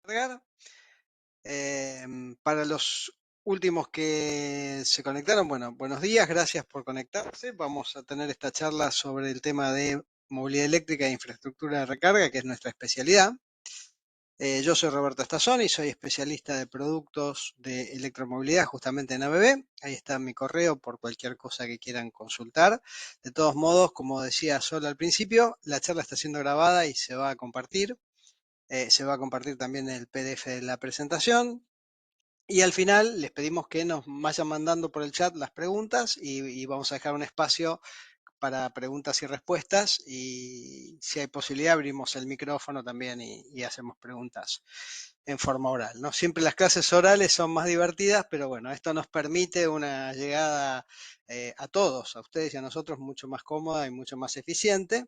cargar. Para los últimos que se conectaron, bueno, buenos días, gracias por conectarse. Vamos a tener esta charla sobre el tema de movilidad eléctrica e infraestructura de recarga, que es nuestra especialidad. Yo soy Roberto Stazzoni, soy especialista de productos de electromovilidad justamente en ABB. Ahí está mi correo por cualquier cosa que quieran consultar. De todos modos, como decía Sol al principio, la charla está siendo grabada y se va a compartir. Se va a compartir también el PDF de la presentación. Y al final les pedimos que nos vayan mandando por el chat las preguntas y vamos a dejar un espacio para preguntas y respuestas, y si hay posibilidad abrimos el micrófono también y hacemos preguntas en forma oral, ¿no? Siempre las clases orales son más divertidas, pero bueno, esto nos permite una llegada a todos, a ustedes y a nosotros, mucho más cómoda y mucho más eficiente.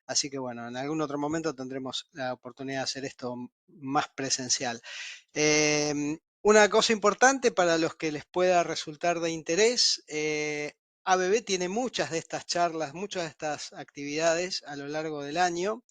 Así que bueno, en algún otro momento tendremos la oportunidad de hacer esto más presencial. Una cosa importante para los que les pueda resultar de interés, ABB tiene muchas de estas charlas, muchas de estas actividades a lo largo del año.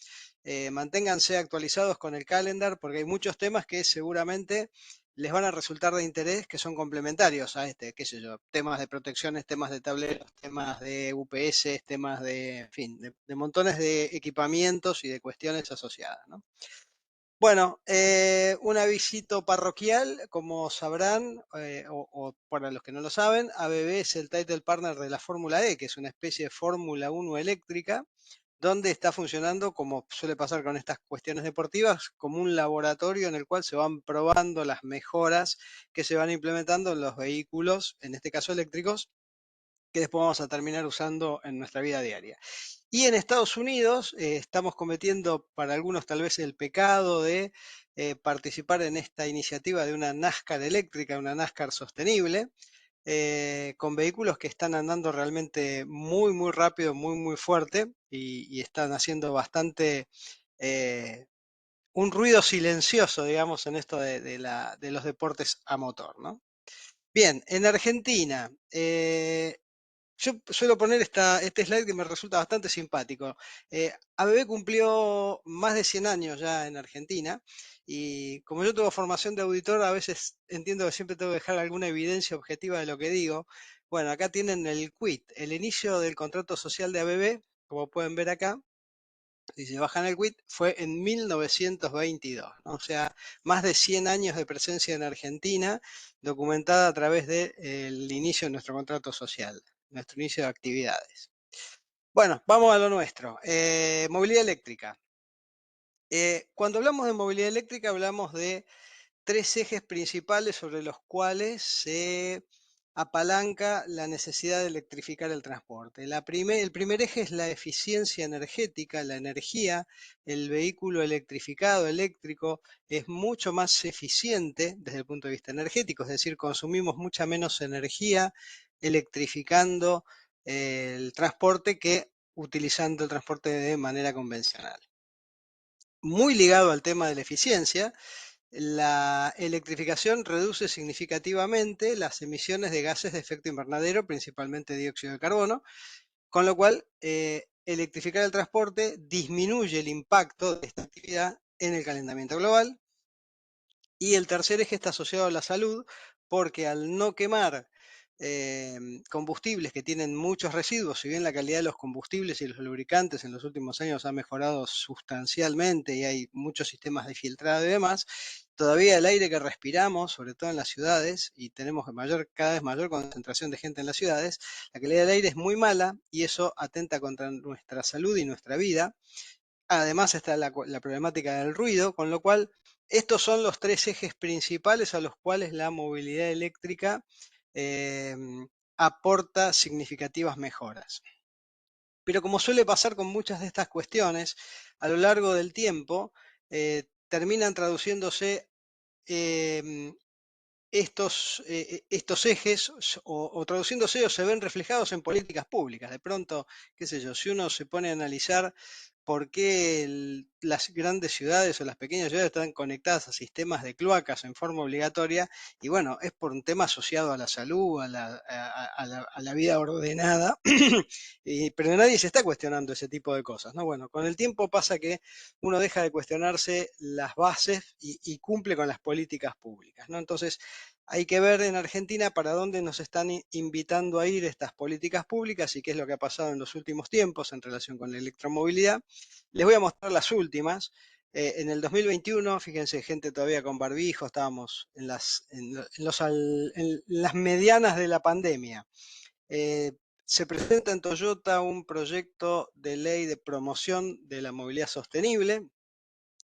Manténganse actualizados con el calendar porque hay muchos temas que seguramente les van a resultar de interés, que son complementarios a este, qué sé yo, temas de protecciones, temas de tableros, temas de UPS, temas de, en fin, de montones de equipamientos y de cuestiones asociadas, ¿no? Bueno, un avisito parroquial, como sabrán, o para los que no lo saben, ABB es el title partner de la Fórmula E, que es una especie de Fórmula 1 eléctrica, donde está funcionando, como suele pasar con estas cuestiones deportivas, como un laboratorio en el cual se van probando las mejoras que se van implementando en los vehículos, en este caso eléctricos, que después vamos a terminar usando en nuestra vida diaria. Y en Estados Unidos estamos cometiendo para algunos tal vez el pecado de participar en esta iniciativa de una NASCAR eléctrica, una NASCAR sostenible, con vehículos que están andando realmente muy, muy rápido, muy, muy fuerte y están haciendo bastante, eh, un ruido silencioso, digamos, en esto de los deportes a motor, ¿no? Bien, en Argentina, yo suelo poner este slide que me resulta bastante simpático. ABB cumplió más de 100 años ya en Argentina y como yo tengo formación de auditor, a veces entiendo que siempre tengo que dejar alguna evidencia objetiva de lo que digo. Bueno, acá tienen el quit, el inicio del contrato social de ABB, como pueden ver acá. Si se bajan el quit, fue en 1922, ¿no? O sea, más de 100 años de presencia en Argentina, documentada a través del inicio de nuestro contrato social, nuestro inicio de actividades. Bueno, vamos a lo nuestro. Movilidad eléctrica. Cuando hablamos de movilidad eléctrica, hablamos de tres ejes principales sobre los cuales se apalanca la necesidad de electrificar el transporte. El primer eje es la eficiencia energética, la energía. El vehículo electrificado, eléctrico, es mucho más eficiente desde el punto de vista energético, es decir, consumimos mucha menos energía electrificando el transporte que utilizando el transporte de manera convencional. Muy ligado al tema de la eficiencia, la electrificación reduce significativamente las emisiones de gases de efecto invernadero, principalmente dióxido de carbono, con lo cual electrificar el transporte disminuye el impacto de esta actividad en el calentamiento global. Y el tercer eje está asociado a la salud, porque al no quemar combustibles que tienen muchos residuos, si bien la calidad de los combustibles y los lubricantes en los últimos años ha mejorado sustancialmente y hay muchos sistemas de filtrado y demás, todavía el aire que respiramos, sobre todo en las ciudades, y tenemos cada vez mayor concentración de gente en las ciudades, la calidad del aire es muy mala y eso atenta contra nuestra salud y nuestra vida. Además está la problemática del ruido, con lo cual estos son los tres ejes principales a los cuales la movilidad eléctrica eh, aporta significativas mejoras. Pero como suele pasar con muchas de estas cuestiones, a lo largo del tiempo terminan traduciéndose eh, estos ejes o traduciéndose o se ven reflejados en políticas públicas. De pronto, qué sé yo, si uno se pone a analizar por qué las grandes ciudades o las pequeñas ciudades están conectadas a sistemas de cloacas en forma obligatoria, y bueno, es por un tema asociado a la salud, a la vida ordenada, pero nadie se está cuestionando ese tipo de cosas, ¿no? Bueno, con el tiempo pasa que uno deja de cuestionarse las bases y cumple con las políticas públicas, ¿no? Entonces, hay que ver en Argentina para dónde nos están invitando a ir estas políticas públicas y qué es lo que ha pasado en los últimos tiempos en relación con la electromovilidad. Les voy a mostrar las últimas. En el 2021, fíjense, gente todavía con barbijo, estábamos en las medianas de la pandemia. Eh, Se presenta en Toyota un proyecto de ley de promoción de la movilidad sostenible.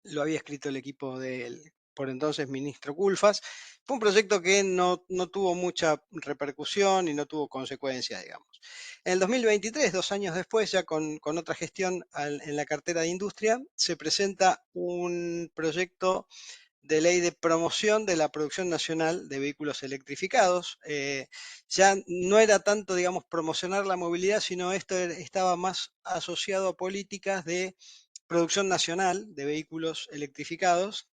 Lo había escrito el equipo del por entonces ministro Culfas. Fue un proyecto que no tuvo mucha repercusión y no tuvo consecuencias, digamos. En el 2023, 2 años después, ya con otra gestión en la cartera de industria, se presenta un proyecto de ley de promoción de la producción nacional de vehículos electrificados. Ya no era tanto, digamos, promocionar la movilidad, sino esto estaba más asociado a políticas de producción nacional de vehículos electrificados.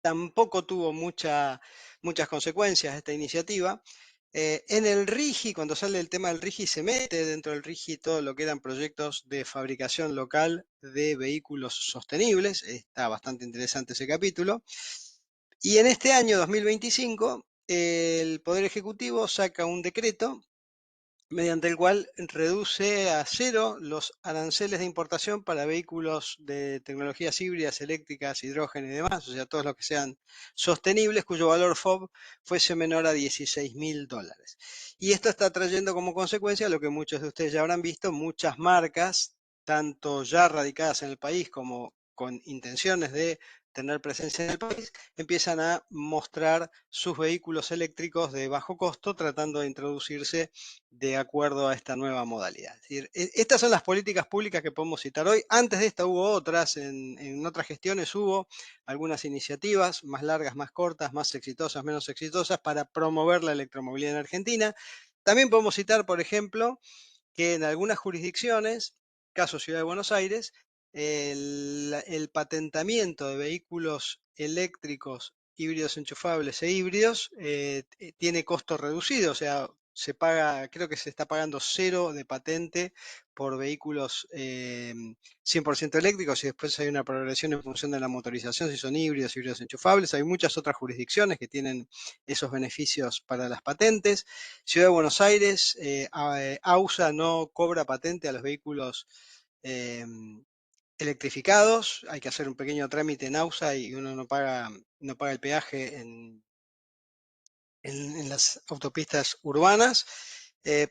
Tampoco tuvo muchas consecuencias esta iniciativa. En el RIGI, cuando sale el tema del RIGI, se mete dentro del RIGI todo lo que eran proyectos de fabricación local de vehículos sostenibles. Está bastante interesante ese capítulo. Y en este año 2025, el Poder Ejecutivo saca un decreto mediante el cual reduce a cero los aranceles de importación para vehículos de tecnologías híbridas, eléctricas, hidrógeno y demás, o sea, todos los que sean sostenibles, cuyo valor FOB fuese menor a $16.000. Y esto está trayendo como consecuencia lo que muchos de ustedes ya habrán visto, muchas marcas, tanto ya radicadas en el país como con intenciones de tener presencia en el país, empiezan a mostrar sus vehículos eléctricos de bajo costo, tratando de introducirse de acuerdo a esta nueva modalidad. Es decir, estas son las políticas públicas que podemos citar hoy. Antes de esta hubo otras, en otras gestiones hubo algunas iniciativas más largas, más cortas, más exitosas, menos exitosas, para promover la electromovilidad en Argentina. También podemos citar, por ejemplo, que en algunas jurisdicciones, caso Ciudad de Buenos Aires, el patentamiento de vehículos eléctricos híbridos enchufables e híbridos tiene costo reducido, o sea, se paga, creo que se está pagando cero de patente por vehículos 100% eléctricos, y después hay una progresión en función de la motorización, si son híbridos, híbridos enchufables. Hay muchas otras jurisdicciones que tienen esos beneficios para las patentes. Ciudad de Buenos Aires, AUSA no cobra patente a los vehículos eh, electrificados. Hay que hacer un pequeño trámite en AUSA y uno no paga el peaje en las autopistas urbanas.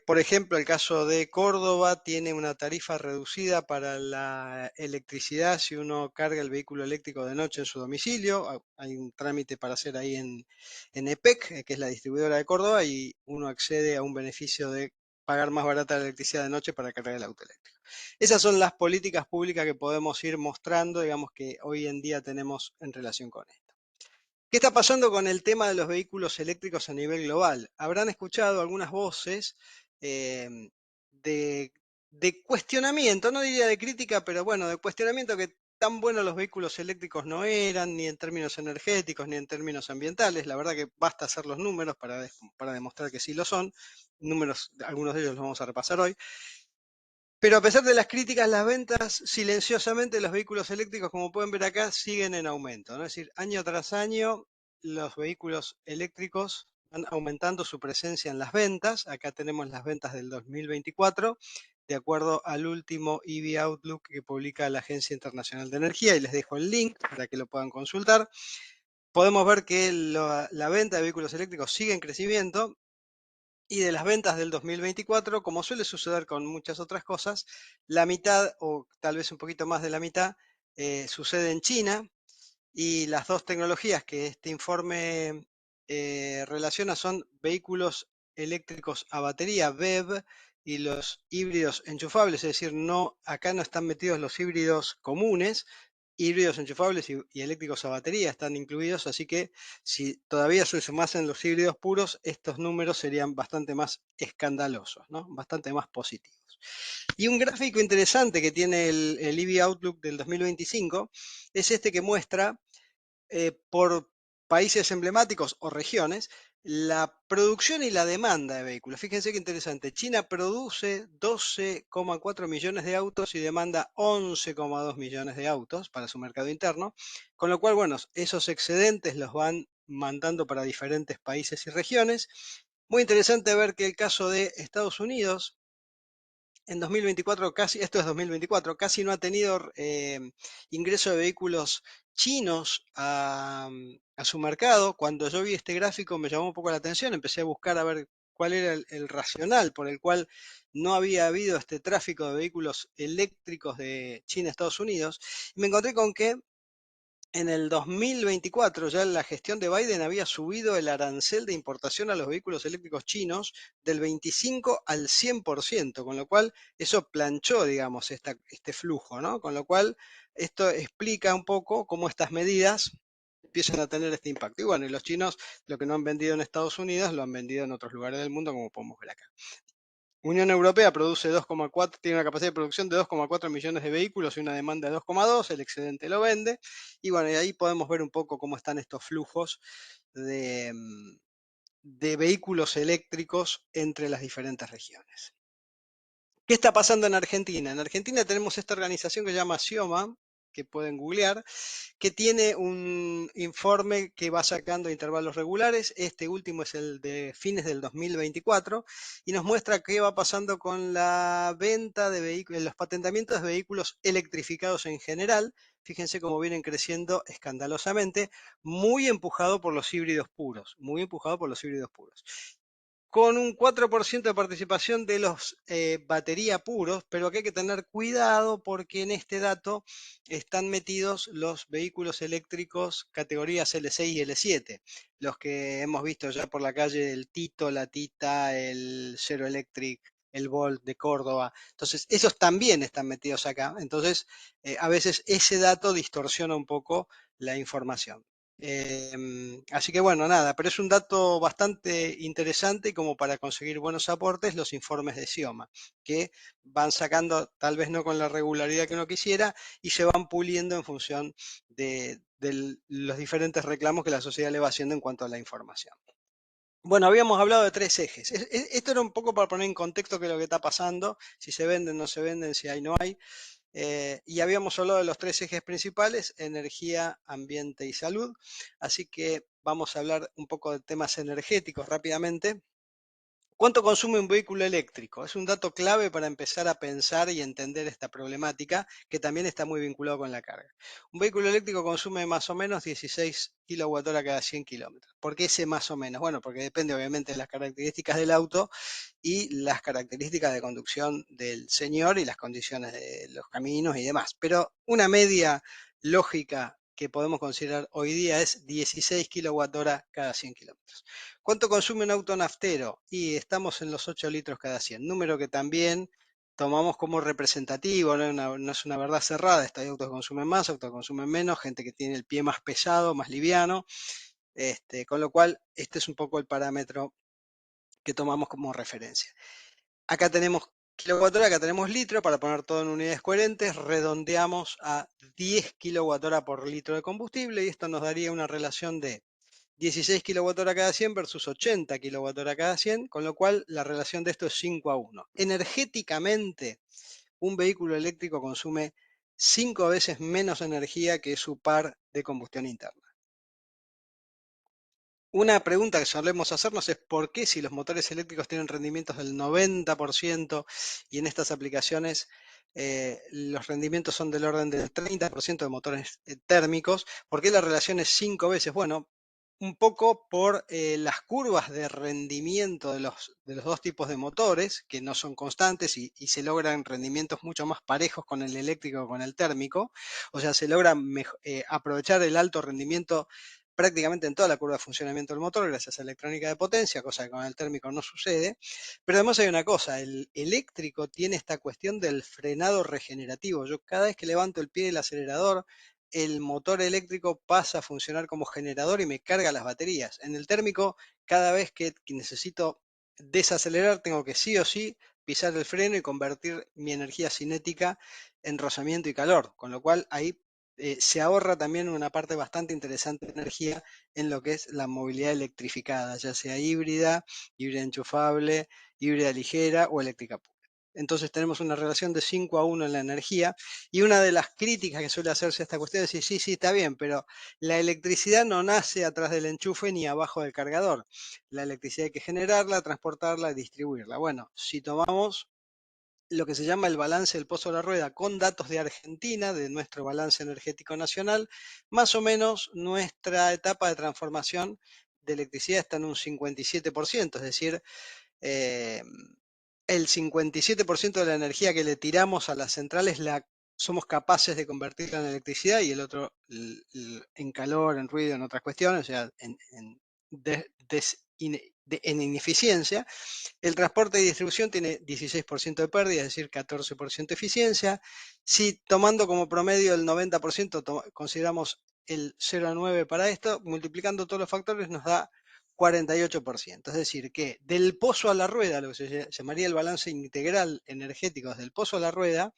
Por ejemplo, el caso de Córdoba tiene una tarifa reducida para la electricidad si uno carga el vehículo eléctrico de noche en su domicilio. Hay un trámite para hacer ahí en EPEC, que es la distribuidora de Córdoba, y uno accede a un beneficio de pagar más barata la electricidad de noche para cargar el auto eléctrico. Esas son las políticas públicas que podemos ir mostrando, digamos, que hoy en día tenemos en relación con esto. ¿Qué está pasando con el tema de los vehículos eléctricos a nivel global? Habrán escuchado algunas voces eh, de, de cuestionamiento, no diría de crítica, pero bueno, de cuestionamiento, que tan buenos los vehículos eléctricos no eran, ni en términos energéticos, ni en términos ambientales. La verdad que basta hacer los números para demostrar que sí lo son. Números, algunos de ellos los vamos a repasar hoy. Pero a pesar de las críticas, las ventas silenciosamente de los vehículos eléctricos, como pueden ver acá, siguen en aumento, ¿no? Es decir, año tras año los vehículos eléctricos van aumentando su presencia en las ventas. Acá tenemos las ventas del 2024, de acuerdo al último EV Outlook que publica la Agencia Internacional de Energía, y les dejo el link para que lo puedan consultar. Podemos ver que la venta de vehículos eléctricos sigue en crecimiento. Y de las ventas del 2024, como suele suceder con muchas otras cosas, la mitad o tal vez un poquito más de la mitad sucede en China, y las dos tecnologías que este informe relaciona son vehículos eléctricos a batería, BEV, y los híbridos enchufables. Es decir, acá no están metidos los híbridos comunes, híbridos enchufables y eléctricos a batería están incluidos, así que si todavía se sumasen los híbridos puros, estos números serían bastante más escandalosos, ¿no? Bastante más positivos. Y un gráfico interesante que tiene el EV Outlook del 2025 es este que muestra por países emblemáticos o regiones la producción y la demanda de vehículos. Fíjense qué interesante. China produce 12,4 millones de autos y demanda 11,2 millones de autos para su mercado interno, con lo cual, bueno, esos excedentes los van mandando para diferentes países y regiones. Muy interesante ver que el caso de Estados Unidos en 2024 casi, esto es 2024, casi no ha tenido ingreso de vehículos chinos a su mercado. Cuando yo vi este gráfico me llamó un poco la atención, empecé a buscar a ver cuál era el racional por el cual no había habido este tráfico de vehículos eléctricos de China a Estados Unidos, y me encontré con que en el 2024 ya la gestión de Biden había subido el arancel de importación a los vehículos eléctricos chinos del 25 al 100%, con lo cual eso planchó, digamos, este flujo, ¿no? Con lo cual esto explica un poco cómo estas medidas empiezan a tener este impacto. Y bueno, y los chinos lo que no han vendido en Estados Unidos lo han vendido en otros lugares del mundo, como podemos ver acá. Unión Europea produce 2,4, tiene una capacidad de producción de 2,4 millones de vehículos y una demanda de 2,2, el excedente lo vende. Y bueno, y ahí podemos ver un poco cómo están estos flujos de, de vehículos eléctricos entre las diferentes regiones. ¿Qué está pasando en Argentina? En Argentina tenemos esta organización que se llama SIOMA, que pueden googlear, que tiene un informe que va sacando a intervalos regulares. Este último es el de fines del 2024 y nos muestra qué va pasando con la venta de vehículos, los patentamientos de vehículos electrificados en general. Fíjense cómo vienen creciendo escandalosamente, muy empujado por los híbridos puros, muy empujado por los híbridos puros, con un 4% de participación de los batería puros, pero que hay que tener cuidado porque en este dato están metidos los vehículos eléctricos categorías L6 y L7, los que hemos visto ya por la calle, el Tito, la Tita, el Zero Electric, el Volt de Córdoba. Entonces, esos también están metidos acá. Entonces, a veces ese dato distorsiona un poco la información. Así que bueno, nada, pero es un dato bastante interesante como para conseguir buenos aportes los informes de SIOMA, que van sacando, tal vez no con la regularidad que uno quisiera, y se van puliendo en función de los diferentes reclamos que la sociedad le va haciendo en cuanto a la información. Bueno, habíamos hablado de tres ejes. Esto era un poco para poner en contexto qué es lo que está pasando, si se venden, no se venden, si hay, no hay. Y habíamos hablado de los tres ejes principales: energía, ambiente y salud. Así que vamos a hablar un poco de temas energéticos rápidamente. ¿Cuánto consume un vehículo eléctrico? Es un dato clave para empezar a pensar y entender esta problemática, que también está muy vinculado con la carga. Un vehículo eléctrico consume más o menos 16 kWh cada 100 kilómetros. ¿Por qué ese más o menos? Bueno, porque depende obviamente de las características del auto y las características de conducción del señor y las condiciones de los caminos y demás. Pero una media lógica que podemos considerar hoy día es 16 kWh cada 100 kilómetros. ¿Cuánto consume un auto naftero? Y estamos en los 8 litros cada 100, número que también tomamos como representativo, no es una verdad cerrada. Hay autos que consumen más, autos que consumen menos, gente que tiene el pie más pesado, más liviano, con lo cual este es un poco el parámetro que tomamos como referencia. Acá tenemos kilowatt-hora, acá tenemos litro, para poner todo en unidades coherentes, redondeamos a 10 kWh por litro de combustible y esto nos daría una relación de 16 kWh cada 100 versus 80 kWh cada 100, con lo cual la relación de esto es 5:1. Energéticamente, un vehículo eléctrico consume 5 veces menos energía que su par de combustión interna. Una pregunta que solemos hacernos es por qué, si los motores eléctricos tienen rendimientos del 90% y en estas aplicaciones los rendimientos son del orden del 30% de motores térmicos, ¿por qué la relación es 5 veces? Bueno, un poco por las curvas de rendimiento de los dos tipos de motores, que no son constantes y se logran rendimientos mucho más parejos con el eléctrico que con el térmico. O sea, se logra aprovechar el alto rendimiento prácticamente en toda la curva de funcionamiento del motor gracias a electrónica de potencia, cosa que con el térmico no sucede. Pero además hay una cosa: el eléctrico tiene esta cuestión del frenado regenerativo. Yo cada vez que levanto el pie del acelerador, el motor eléctrico pasa a funcionar como generador y me carga las baterías. En el térmico, cada vez que necesito desacelerar, tengo que sí o sí pisar el freno y convertir mi energía cinética en rozamiento y calor, con lo cual ahí se ahorra también una parte bastante interesante de energía en lo que es la movilidad electrificada, ya sea híbrida, híbrida enchufable, híbrida ligera o eléctrica pura. Entonces tenemos una relación de 5 a 1 en la energía, y una de las críticas que suele hacerse a esta cuestión es decir, sí, sí, está bien, pero la electricidad no nace atrás del enchufe ni abajo del cargador. La electricidad hay que generarla, transportarla y distribuirla. Bueno, si tomamos lo que se llama el balance del pozo de la rueda con datos de Argentina, de nuestro balance energético nacional, más o menos nuestra etapa de transformación de electricidad está en un 57%, es decir, eh, el 57% de la energía que le tiramos a las centrales somos capaces de convertirla en electricidad, y el otro en calor, en ruido, en otras cuestiones, o sea, en ineficiencia. El transporte y distribución tiene 16% de pérdida, es decir, 14% de eficiencia. Si tomando como promedio el 90%, consideramos el 0,9 para esto, multiplicando todos los factores nos da 48%. Es decir, que del pozo a la rueda, lo que se llamaría el balance integral energético desde el pozo a la rueda,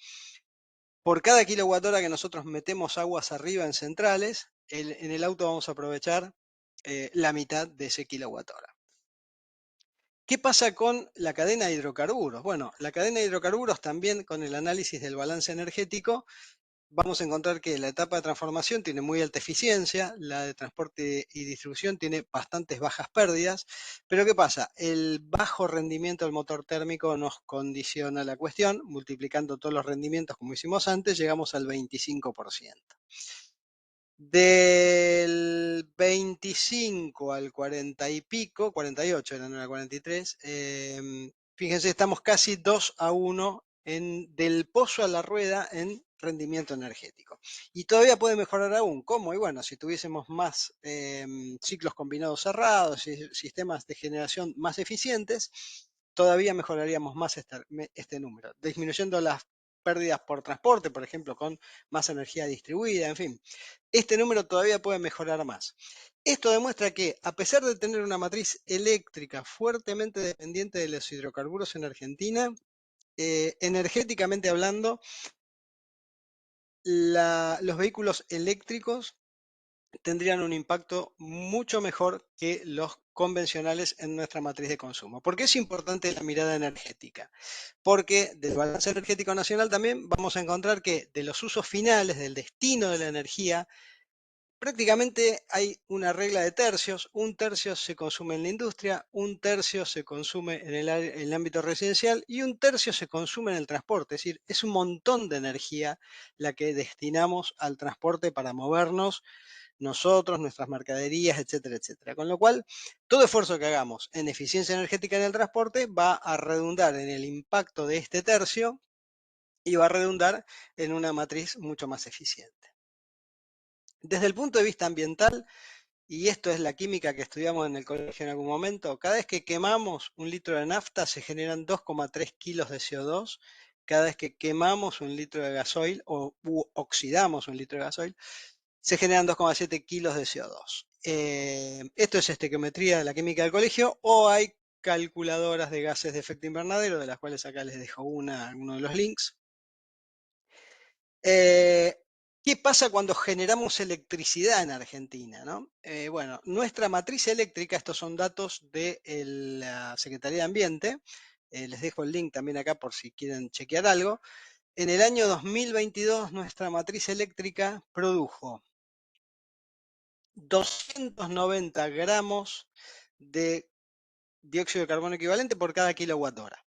por cada kilowatt hora que nosotros metemos aguas arriba en centrales, en el auto vamos a aprovechar la mitad de ese kilowatt hora. ¿Qué pasa con la cadena de hidrocarburos? Bueno, la cadena de hidrocarburos también, con el análisis del balance energético, vamos a encontrar que la etapa de transformación tiene muy alta eficiencia, la de transporte y distribución tiene bastantes bajas pérdidas, pero ¿qué pasa? El bajo rendimiento del motor térmico nos condiciona la cuestión, multiplicando todos los rendimientos como hicimos antes, llegamos al 25%. Del 25 al 40 y pico, 48 era, no era 43, fíjense, estamos casi 2 a 1 del pozo a la rueda en rendimiento energético. Y todavía puede mejorar aún. ¿Cómo? Y bueno, si tuviésemos más ciclos combinados cerrados y sistemas de generación más eficientes, todavía mejoraríamos más este número, disminuyendo las pérdidas por transporte, por ejemplo, con más energía distribuida, en fin. Este número todavía puede mejorar más. Esto demuestra que, a pesar de tener una matriz eléctrica fuertemente dependiente de los hidrocarburos en Argentina, energéticamente hablando, los vehículos eléctricos tendrían un impacto mucho mejor que los convencionales en nuestra matriz de consumo. ¿Por qué es importante la mirada energética? Porque del balance energético nacional también vamos a encontrar que de los usos finales, del destino de la energía, prácticamente hay una regla de tercios: un tercio se consume en la industria, un tercio se consume en el ámbito residencial y un tercio se consume en el transporte. Es decir, es un montón de energía la que destinamos al transporte para movernos nosotros, nuestras mercaderías, etcétera, etcétera. Con lo cual, todo esfuerzo que hagamos en eficiencia energética en el transporte va a redundar en el impacto de este tercio y va a redundar en una matriz mucho más eficiente. Desde el punto de vista ambiental, y esto es la química que estudiamos en el colegio en algún momento, cada vez que quemamos un litro de nafta se generan 2,3 kilos de CO2, cada vez que quemamos un litro de gasoil o oxidamos un litro de gasoil, se generan 2,7 kilos de CO2. Esto es estequiometría de la química del colegio, o hay calculadoras de gases de efecto invernadero, de las cuales acá les dejo uno de los links. ¿Qué pasa cuando generamos electricidad en Argentina, ¿no? Bueno, nuestra matriz eléctrica, estos son datos de la Secretaría de Ambiente, les dejo el link también acá por si quieren chequear algo. En el año 2022 nuestra matriz eléctrica produjo 290 gramos de dióxido de carbono equivalente por cada kilowatt hora.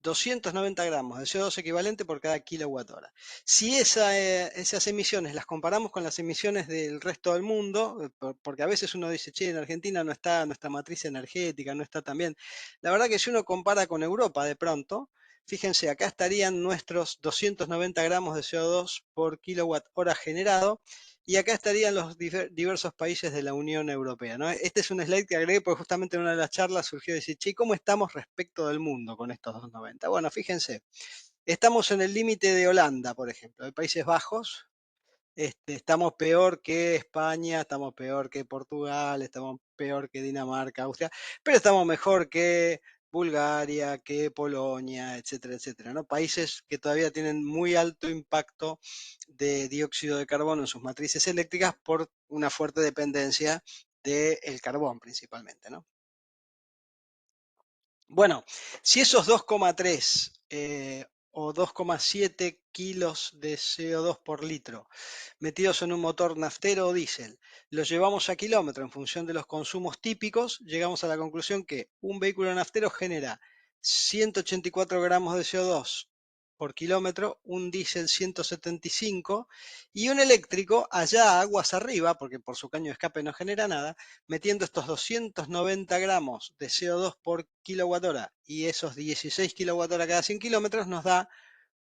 290 gramos de CO2 equivalente por cada kilowatt hora. Si esas emisiones las comparamos con las emisiones del resto del mundo, porque a veces uno dice, che, en Argentina no está nuestra matriz energética, no está tan bien. La verdad que si uno compara con Europa de pronto, fíjense, acá estarían nuestros 290 gramos de CO2 por kilowatt hora generado, y acá estarían los diversos países de la Unión Europea, ¿no? Este es un slide que agregué porque justamente en una de las charlas surgió decir, che, ¿cómo estamos respecto del mundo con estos 290? Bueno, fíjense, estamos en el límite de Holanda, por ejemplo, de Países Bajos, estamos peor que España, estamos peor que Portugal, estamos peor que Dinamarca, Austria, pero estamos mejor que Bulgaria, que Polonia, etcétera, etcétera, ¿no? Países que todavía tienen muy alto impacto de dióxido de carbono en sus matrices eléctricas por una fuerte dependencia del carbón principalmente, ¿no? Bueno, si esos 2,3 o 2,7 kilos de CO2 por litro metidos en un motor naftero o diésel, los llevamos a kilómetro en función de los consumos típicos, llegamos a la conclusión que un vehículo naftero genera 184 gramos de CO2 por kilómetro, un diésel 175 y un eléctrico allá aguas arriba, porque por su caño de escape no genera nada, metiendo estos 290 gramos de CO2 por kilowatt hora y esos 16 kilowatt hora cada 100 kilómetros nos da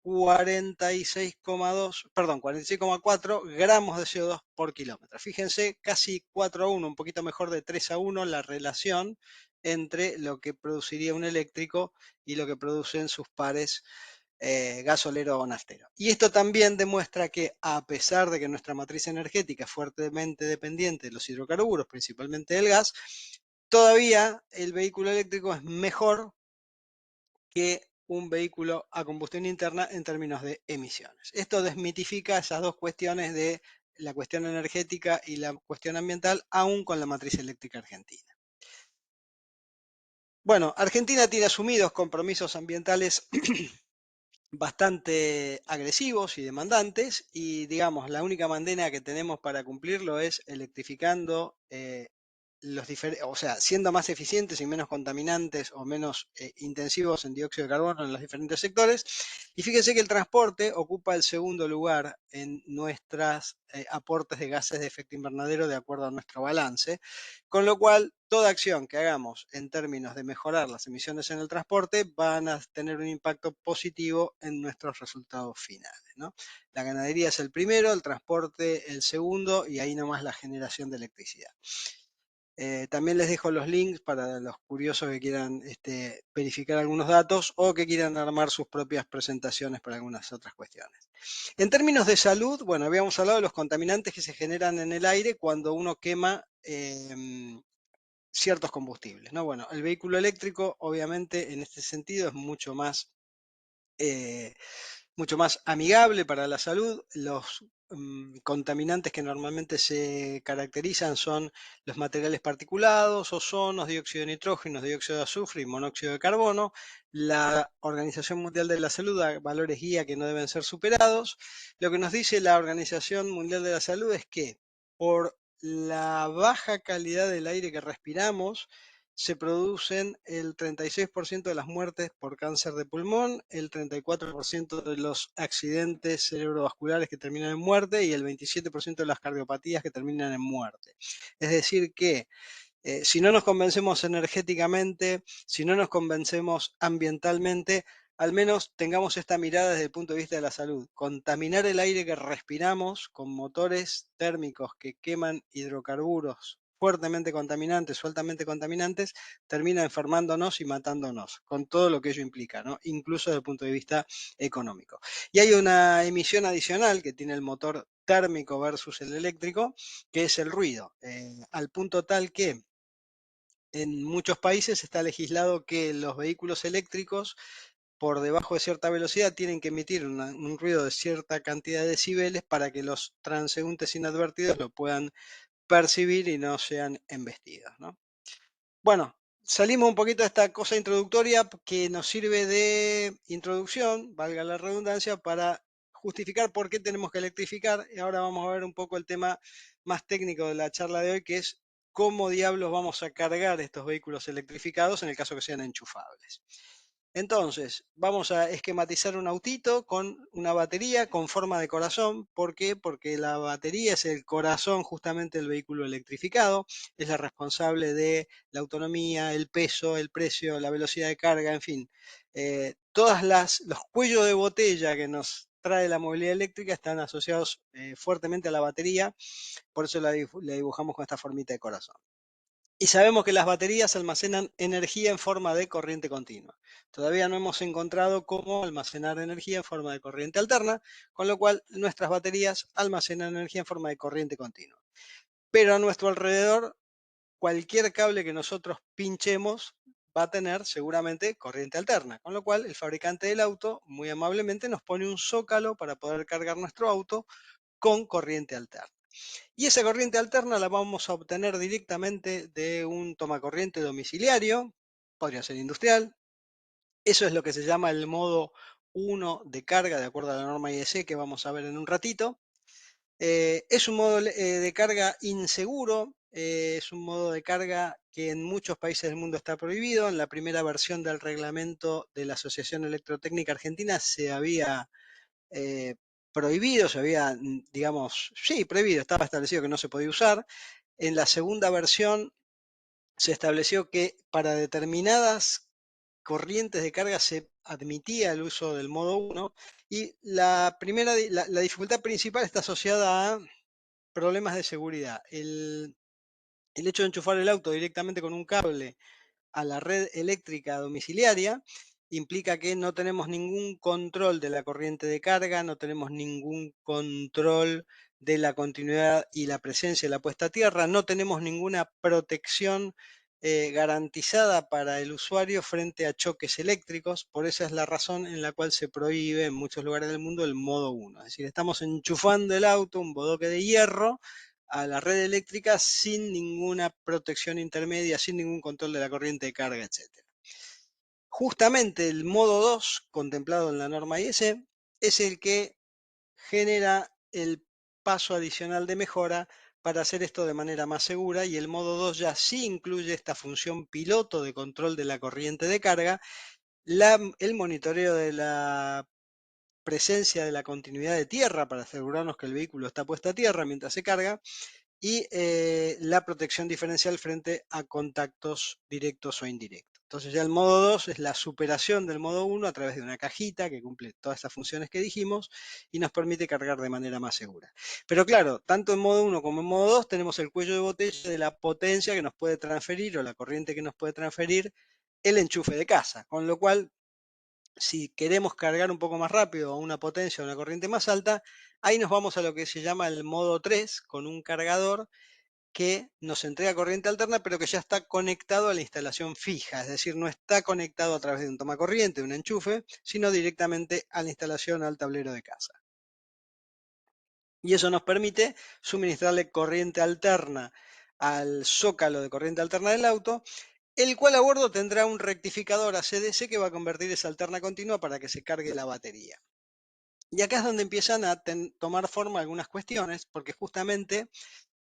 46,2, perdón, 46,4 gramos de CO2 por kilómetro. Fíjense, casi 4:1, un poquito mejor de 3:1 la relación entre lo que produciría un eléctrico y lo que producen sus pares gasolero o naftero. Y esto también demuestra que a pesar de que nuestra matriz energética es fuertemente dependiente de los hidrocarburos, principalmente del gas, todavía el vehículo eléctrico es mejor que un vehículo a combustión interna en términos de emisiones. Esto desmitifica esas dos cuestiones de la cuestión energética y la cuestión ambiental, aún con la matriz eléctrica argentina. Bueno, Argentina tiene asumidos compromisos ambientales bastante agresivos y demandantes y digamos la única manera que tenemos para cumplirlo es electrificando o sea, siendo más eficientes y menos contaminantes o menos intensivos en dióxido de carbono en los diferentes sectores. Y fíjense que el transporte ocupa el segundo lugar en nuestros aportes de gases de efecto invernadero de acuerdo a nuestro balance, con lo cual toda acción que hagamos en términos de mejorar las emisiones en el transporte van a tener un impacto positivo en nuestros resultados finales, ¿no? La ganadería es el primero, el transporte el segundo y ahí nomás la generación de electricidad. También les dejo los links para los curiosos que quieran verificar algunos datos o que quieran armar sus propias presentaciones para algunas otras cuestiones. En términos de salud, bueno, habíamos hablado de los contaminantes que se generan en el aire cuando uno quema ciertos combustibles, ¿no? Bueno, el vehículo eléctrico, obviamente, en este sentido es eh, mucho más amigable para la salud. Los contaminantes que normalmente se caracterizan son los materiales particulados, ozonos, dióxido de nitrógeno, dióxido de azufre y monóxido de carbono. La Organización Mundial de la Salud da valores guía que no deben ser superados. Lo que nos dice la Organización Mundial de la Salud es que por la baja calidad del aire que respiramos, se producen el 36% de las muertes por cáncer de pulmón, el 34% de los accidentes cerebrovasculares que terminan en muerte y el 27% de las cardiopatías que terminan en muerte. Es decir, que si no nos convencemos energéticamente, si no nos convencemos ambientalmente, al menos tengamos esta mirada desde el punto de vista de la salud. Contaminar el aire que respiramos con motores térmicos que queman hidrocarburos fuertemente contaminantes o altamente contaminantes, termina enfermándonos y matándonos, con todo lo que ello implica, ¿no? Incluso desde el punto de vista económico. Y hay una emisión adicional que tiene el motor térmico versus el eléctrico, que es el ruido, al punto tal que en muchos países está legislado que los vehículos eléctricos por debajo de cierta velocidad tienen que emitir un ruido de cierta cantidad de decibeles para que los transeúntes inadvertidos lo puedan percibir y no sean embestidos, ¿no? Bueno, salimos un poquito de esta cosa introductoria que nos sirve de introducción, valga la redundancia, para justificar por qué tenemos que electrificar. Y ahora vamos a ver un poco el tema más técnico de la charla de hoy, que es cómo diablos vamos a cargar estos vehículos electrificados en el caso que sean enchufables. Entonces, vamos a esquematizar un autito con una batería con forma de corazón. ¿Por qué? Porque la batería es el corazón justamente del vehículo electrificado, es la responsable de la autonomía, el peso, el precio, la velocidad de carga, en fin. Los cuellos de botella que nos trae la movilidad eléctrica están asociados fuertemente a la batería, por eso la dibujamos con esta formita de corazón. Y sabemos que las baterías almacenan energía en forma de corriente continua. Todavía no hemos encontrado cómo almacenar energía en forma de corriente alterna, con lo cual nuestras baterías almacenan energía en forma de corriente continua. Pero a nuestro alrededor, cualquier cable que nosotros pinchemos va a tener seguramente corriente alterna, con lo cual el fabricante del auto muy amablemente nos pone un zócalo para poder cargar nuestro auto con corriente alterna. Y esa corriente alterna la vamos a obtener directamente de un tomacorriente domiciliario, podría ser industrial. Eso es lo que se llama el modo 1 de carga, de acuerdo a la norma IEC que vamos a ver en un ratito. Es un modo de carga inseguro, es un modo de carga que en muchos países del mundo está prohibido. En la primera versión del reglamento de la Asociación Electrotécnica Argentina se había eh, prohibido, se había, digamos, sí, prohibido, estaba establecido que no se podía usar. En la segunda versión se estableció que para determinadas corrientes de carga se admitía el uso del modo 1 y la dificultad principal está asociada a problemas de seguridad. El hecho de enchufar el auto directamente con un cable a la red eléctrica domiciliaria implica que no tenemos ningún control de la corriente de carga, no tenemos ningún control de la continuidad y la presencia de la puesta a tierra, no tenemos ninguna protección garantizada para el usuario frente a choques eléctricos. Por esa es la razón en la cual se prohíbe en muchos lugares del mundo el modo 1. Es decir, estamos enchufando el auto, un bodoque de hierro, a la red eléctrica sin ninguna protección intermedia, sin ningún control de la corriente de carga, etc. Justamente el modo 2, contemplado en la norma IS, es el que genera el paso adicional de mejora para hacer esto de manera más segura, y el modo 2 ya sí incluye esta función piloto de control de la corriente de carga, el monitoreo de la presencia de la continuidad de tierra para asegurarnos que el vehículo está puesto a tierra mientras se carga, y la protección diferencial frente a contactos directos o indirectos. Entonces ya el modo 2 es la superación del modo 1 a través de una cajita que cumple todas esas funciones que dijimos y nos permite cargar de manera más segura. Pero claro, tanto en modo 1 como en modo 2 tenemos el cuello de botella de la potencia que nos puede transferir o la corriente que nos puede transferir el enchufe de casa, con lo cual si queremos cargar un poco más rápido a una potencia o una corriente más alta, ahí nos vamos a lo que se llama el modo 3 con un cargador que nos entrega corriente alterna, pero que ya está conectado a la instalación fija, es decir, no está conectado a través de un tomacorriente, un enchufe, sino directamente a la instalación al tablero de casa. Y eso nos permite suministrarle corriente alterna al zócalo de corriente alterna del auto, el cual a bordo tendrá un rectificador ACDC que va a convertir esa alterna continua para que se cargue la batería. Y acá es donde empiezan a tomar forma algunas cuestiones, porque justamente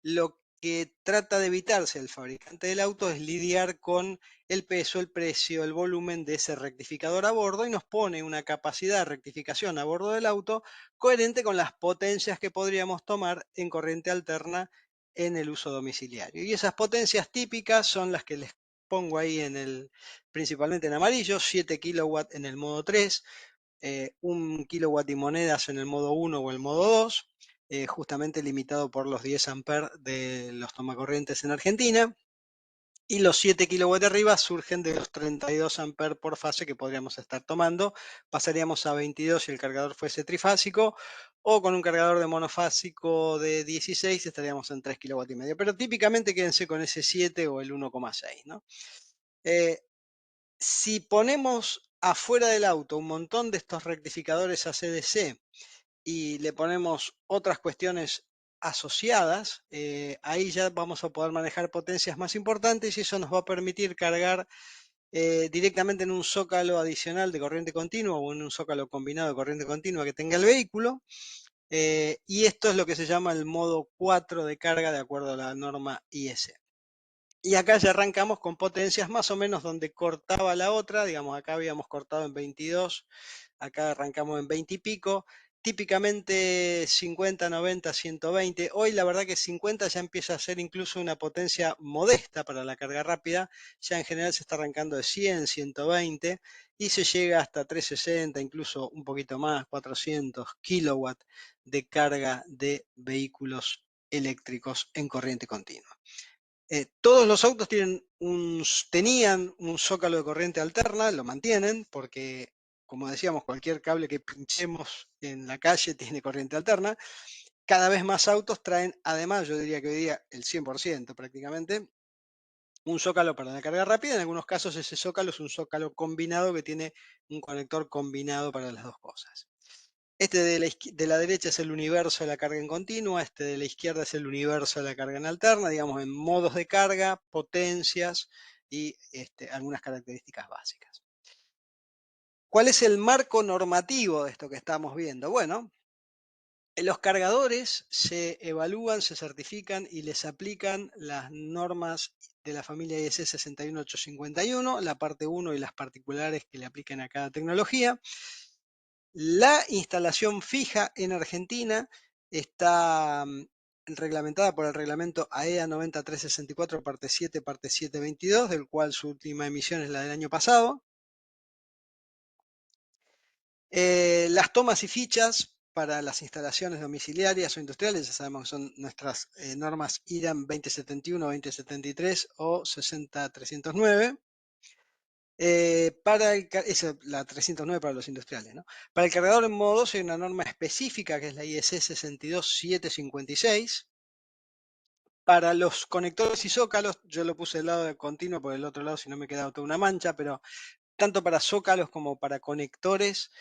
lo que trata de evitarse el fabricante del auto es lidiar con el peso, el precio, el volumen de ese rectificador a bordo, y nos pone una capacidad de rectificación a bordo del auto coherente con las potencias que podríamos tomar en corriente alterna en el uso domiciliario. Y esas potencias típicas son las que les pongo ahí principalmente en amarillo: 7 kilowatts en el modo 3, 1 kilowatt y monedas en el modo 1 o el modo 2, justamente limitado por los 10 amperes de los tomacorrientes en Argentina. Y los 7 kilowatts de arriba surgen de los 32 amperes por fase que podríamos estar tomando. Pasaríamos a 22 si el cargador fuese trifásico, o con un cargador de monofásico de 16 estaríamos en 3 kilowatts y medio. Pero típicamente quédense con ese 7 o el 1,6, ¿no? Si ponemos afuera del auto un montón de estos rectificadores ACDC y le ponemos otras cuestiones asociadas, ahí ya vamos a poder manejar potencias más importantes, y eso nos va a permitir cargar directamente en un zócalo adicional de corriente continua o en un zócalo combinado de corriente continua que tenga el vehículo. Y esto es lo que se llama el modo 4 de carga de acuerdo a la norma IS. Y acá ya arrancamos con potencias más o menos donde cortaba la otra. Digamos, acá habíamos cortado en 22, acá arrancamos en 20 y pico. Típicamente 50, 90, 120. Hoy la verdad que 50 ya empieza a ser incluso una potencia modesta para la carga rápida. Ya en general se está arrancando de 100, 120 y se llega hasta 360, incluso un poquito más, 400 kilowatts de carga de vehículos eléctricos en corriente continua. Todos los autos tenían un zócalo de corriente alterna, lo mantienen, porque, como decíamos, cualquier cable que pinchemos en la calle tiene corriente alterna. Cada vez más autos traen, además, yo diría que hoy día el 100% prácticamente, un zócalo para la carga rápida. En algunos casos ese zócalo es un zócalo combinado que tiene un conector combinado para las dos cosas. Este de la derecha es el universo de la carga en continua, este de la izquierda es el universo de la carga en alterna, digamos en modos de carga, potencias y algunas características básicas. ¿Cuál es el marco normativo de esto que estamos viendo? Bueno, los cargadores se evalúan, se certifican y les aplican las normas de la familia IEC 61851, la parte 1 y las particulares que le aplican a cada tecnología. La instalación fija en Argentina está reglamentada por el reglamento AEA 90364, parte 7, parte 722, del cual su última emisión es la del año pasado. Las tomas y fichas para las instalaciones domiciliarias o industriales, ya sabemos que son nuestras normas IRAM 2071, 2073 o 60309. Esa, la 309 para los industriales, ¿no? Para el cargador en modo 2 hay una norma específica que es la IEC 62756. Para los conectores y zócalos, yo lo puse del lado de continuo, por el otro lado si no me quedaba toda una mancha, pero tanto para zócalos como para conectores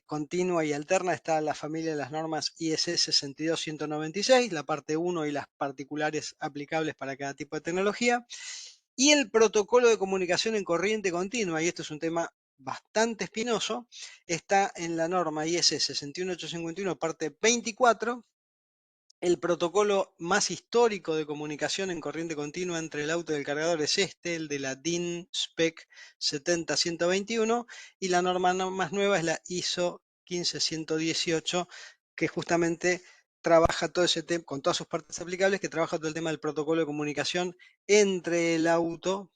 continua y alterna está la familia de las normas IEC 62196, la parte 1 y las particulares aplicables para cada tipo de tecnología. Y el protocolo de comunicación en corriente continua, y esto es un tema bastante espinoso, está en la norma IEC 61851, parte 24. El protocolo más histórico de comunicación en corriente continua entre el auto y el cargador es el de la DIN SPEC 70121, y la norma más nueva es la ISO 15118, que justamente trabaja todo ese tema, con todas sus partes aplicables, que trabaja todo el tema del protocolo de comunicación entre el auto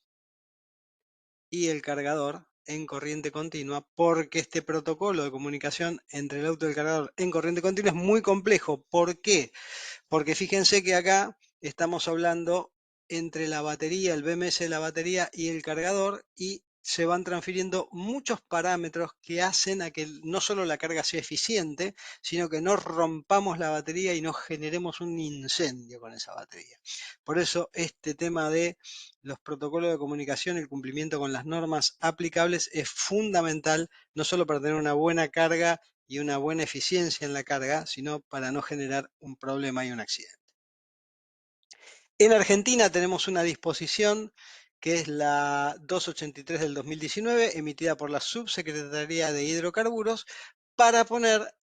y el cargador en corriente continua, porque este protocolo de comunicación entre el auto y el cargador en corriente continua es muy complejo. ¿Por qué? Porque fíjense que acá estamos hablando entre la batería, el BMS de la batería y el cargador, y se van transfiriendo muchos parámetros que hacen a que no solo la carga sea eficiente, sino que no rompamos la batería y no generemos un incendio con esa batería. Por eso este tema de los protocolos de comunicación, el cumplimiento con las normas aplicables es fundamental, no solo para tener una buena carga y una buena eficiencia en la carga, sino para no generar un problema y un accidente. En Argentina tenemos una disposición que es la 283 del 2019, emitida por la Subsecretaría de Hidrocarburos, para poner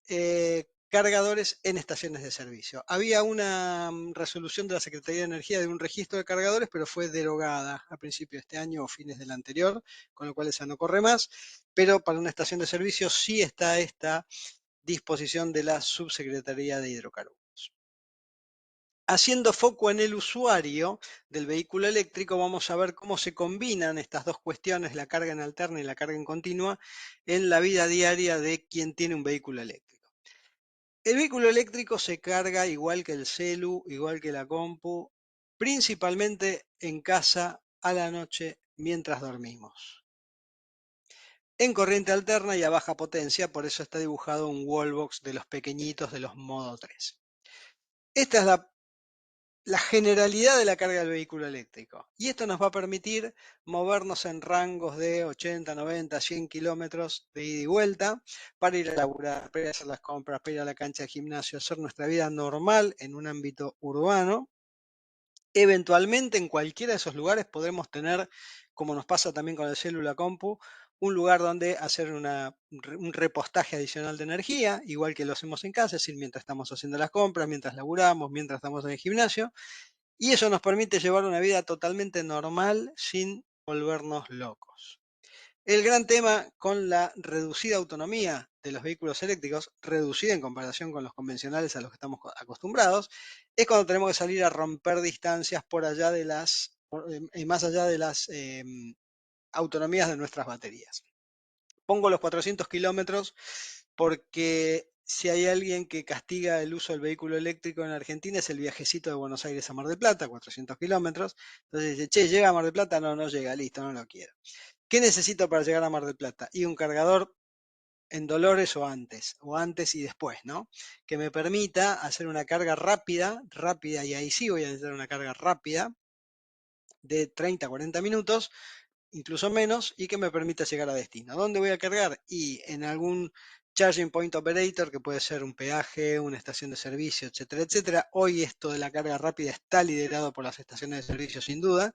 cargadores en estaciones de servicio. Había una resolución de la Secretaría de Energía de un registro de cargadores, pero fue derogada a principios de este año o fines del anterior, con lo cual esa no corre más, pero para una estación de servicio sí está esta disposición de la Subsecretaría de Hidrocarburos. Haciendo foco en el usuario del vehículo eléctrico, vamos a ver cómo se combinan estas dos cuestiones, la carga en alterna y la carga en continua, en la vida diaria de quien tiene un vehículo eléctrico. El vehículo eléctrico se carga igual que el celu, igual que la compu, principalmente en casa a la noche mientras dormimos. En corriente alterna y a baja potencia, por eso está dibujado un wallbox de los pequeñitos de los Modo 3. Esta es la generalidad de la carga del vehículo eléctrico. Y esto nos va a permitir movernos en rangos de 80, 90, 100 kilómetros de ida y vuelta para ir a laburar, para ir a hacer las compras, para ir a la cancha de gimnasio, hacer nuestra vida normal en un ámbito urbano. Eventualmente en cualquiera de esos lugares podremos tener, como nos pasa también con el celular compu, un lugar donde hacer un repostaje adicional de energía, igual que lo hacemos en casa, es decir, mientras estamos haciendo las compras, mientras laburamos, mientras estamos en el gimnasio, y eso nos permite llevar una vida totalmente normal sin volvernos locos. El gran tema con la reducida autonomía de los vehículos eléctricos, reducida en comparación con los convencionales a los que estamos acostumbrados, es cuando tenemos que salir a romper distancias por allá de más allá de las autonomías de nuestras baterías. Pongo los 400 kilómetros porque si hay alguien que castiga el uso del vehículo eléctrico en Argentina, es el viajecito de Buenos Aires a Mar del Plata, 400 kilómetros. Entonces dice, che, ¿llega a Mar del Plata? No, no llega, listo, no lo quiero. ¿Qué necesito para llegar a Mar del Plata? Y un cargador en Dolores o antes y después, ¿no? Que me permita hacer una carga rápida, rápida, y ahí sí voy a necesitar una carga rápida de 30 a 40 minutos, incluso menos, y que me permita llegar a destino. ¿Dónde voy a cargar? Y en algún charging point operator, que puede ser un peaje, una estación de servicio, etcétera, etcétera. Hoy esto de la carga rápida está liderado por las estaciones de servicio, sin duda.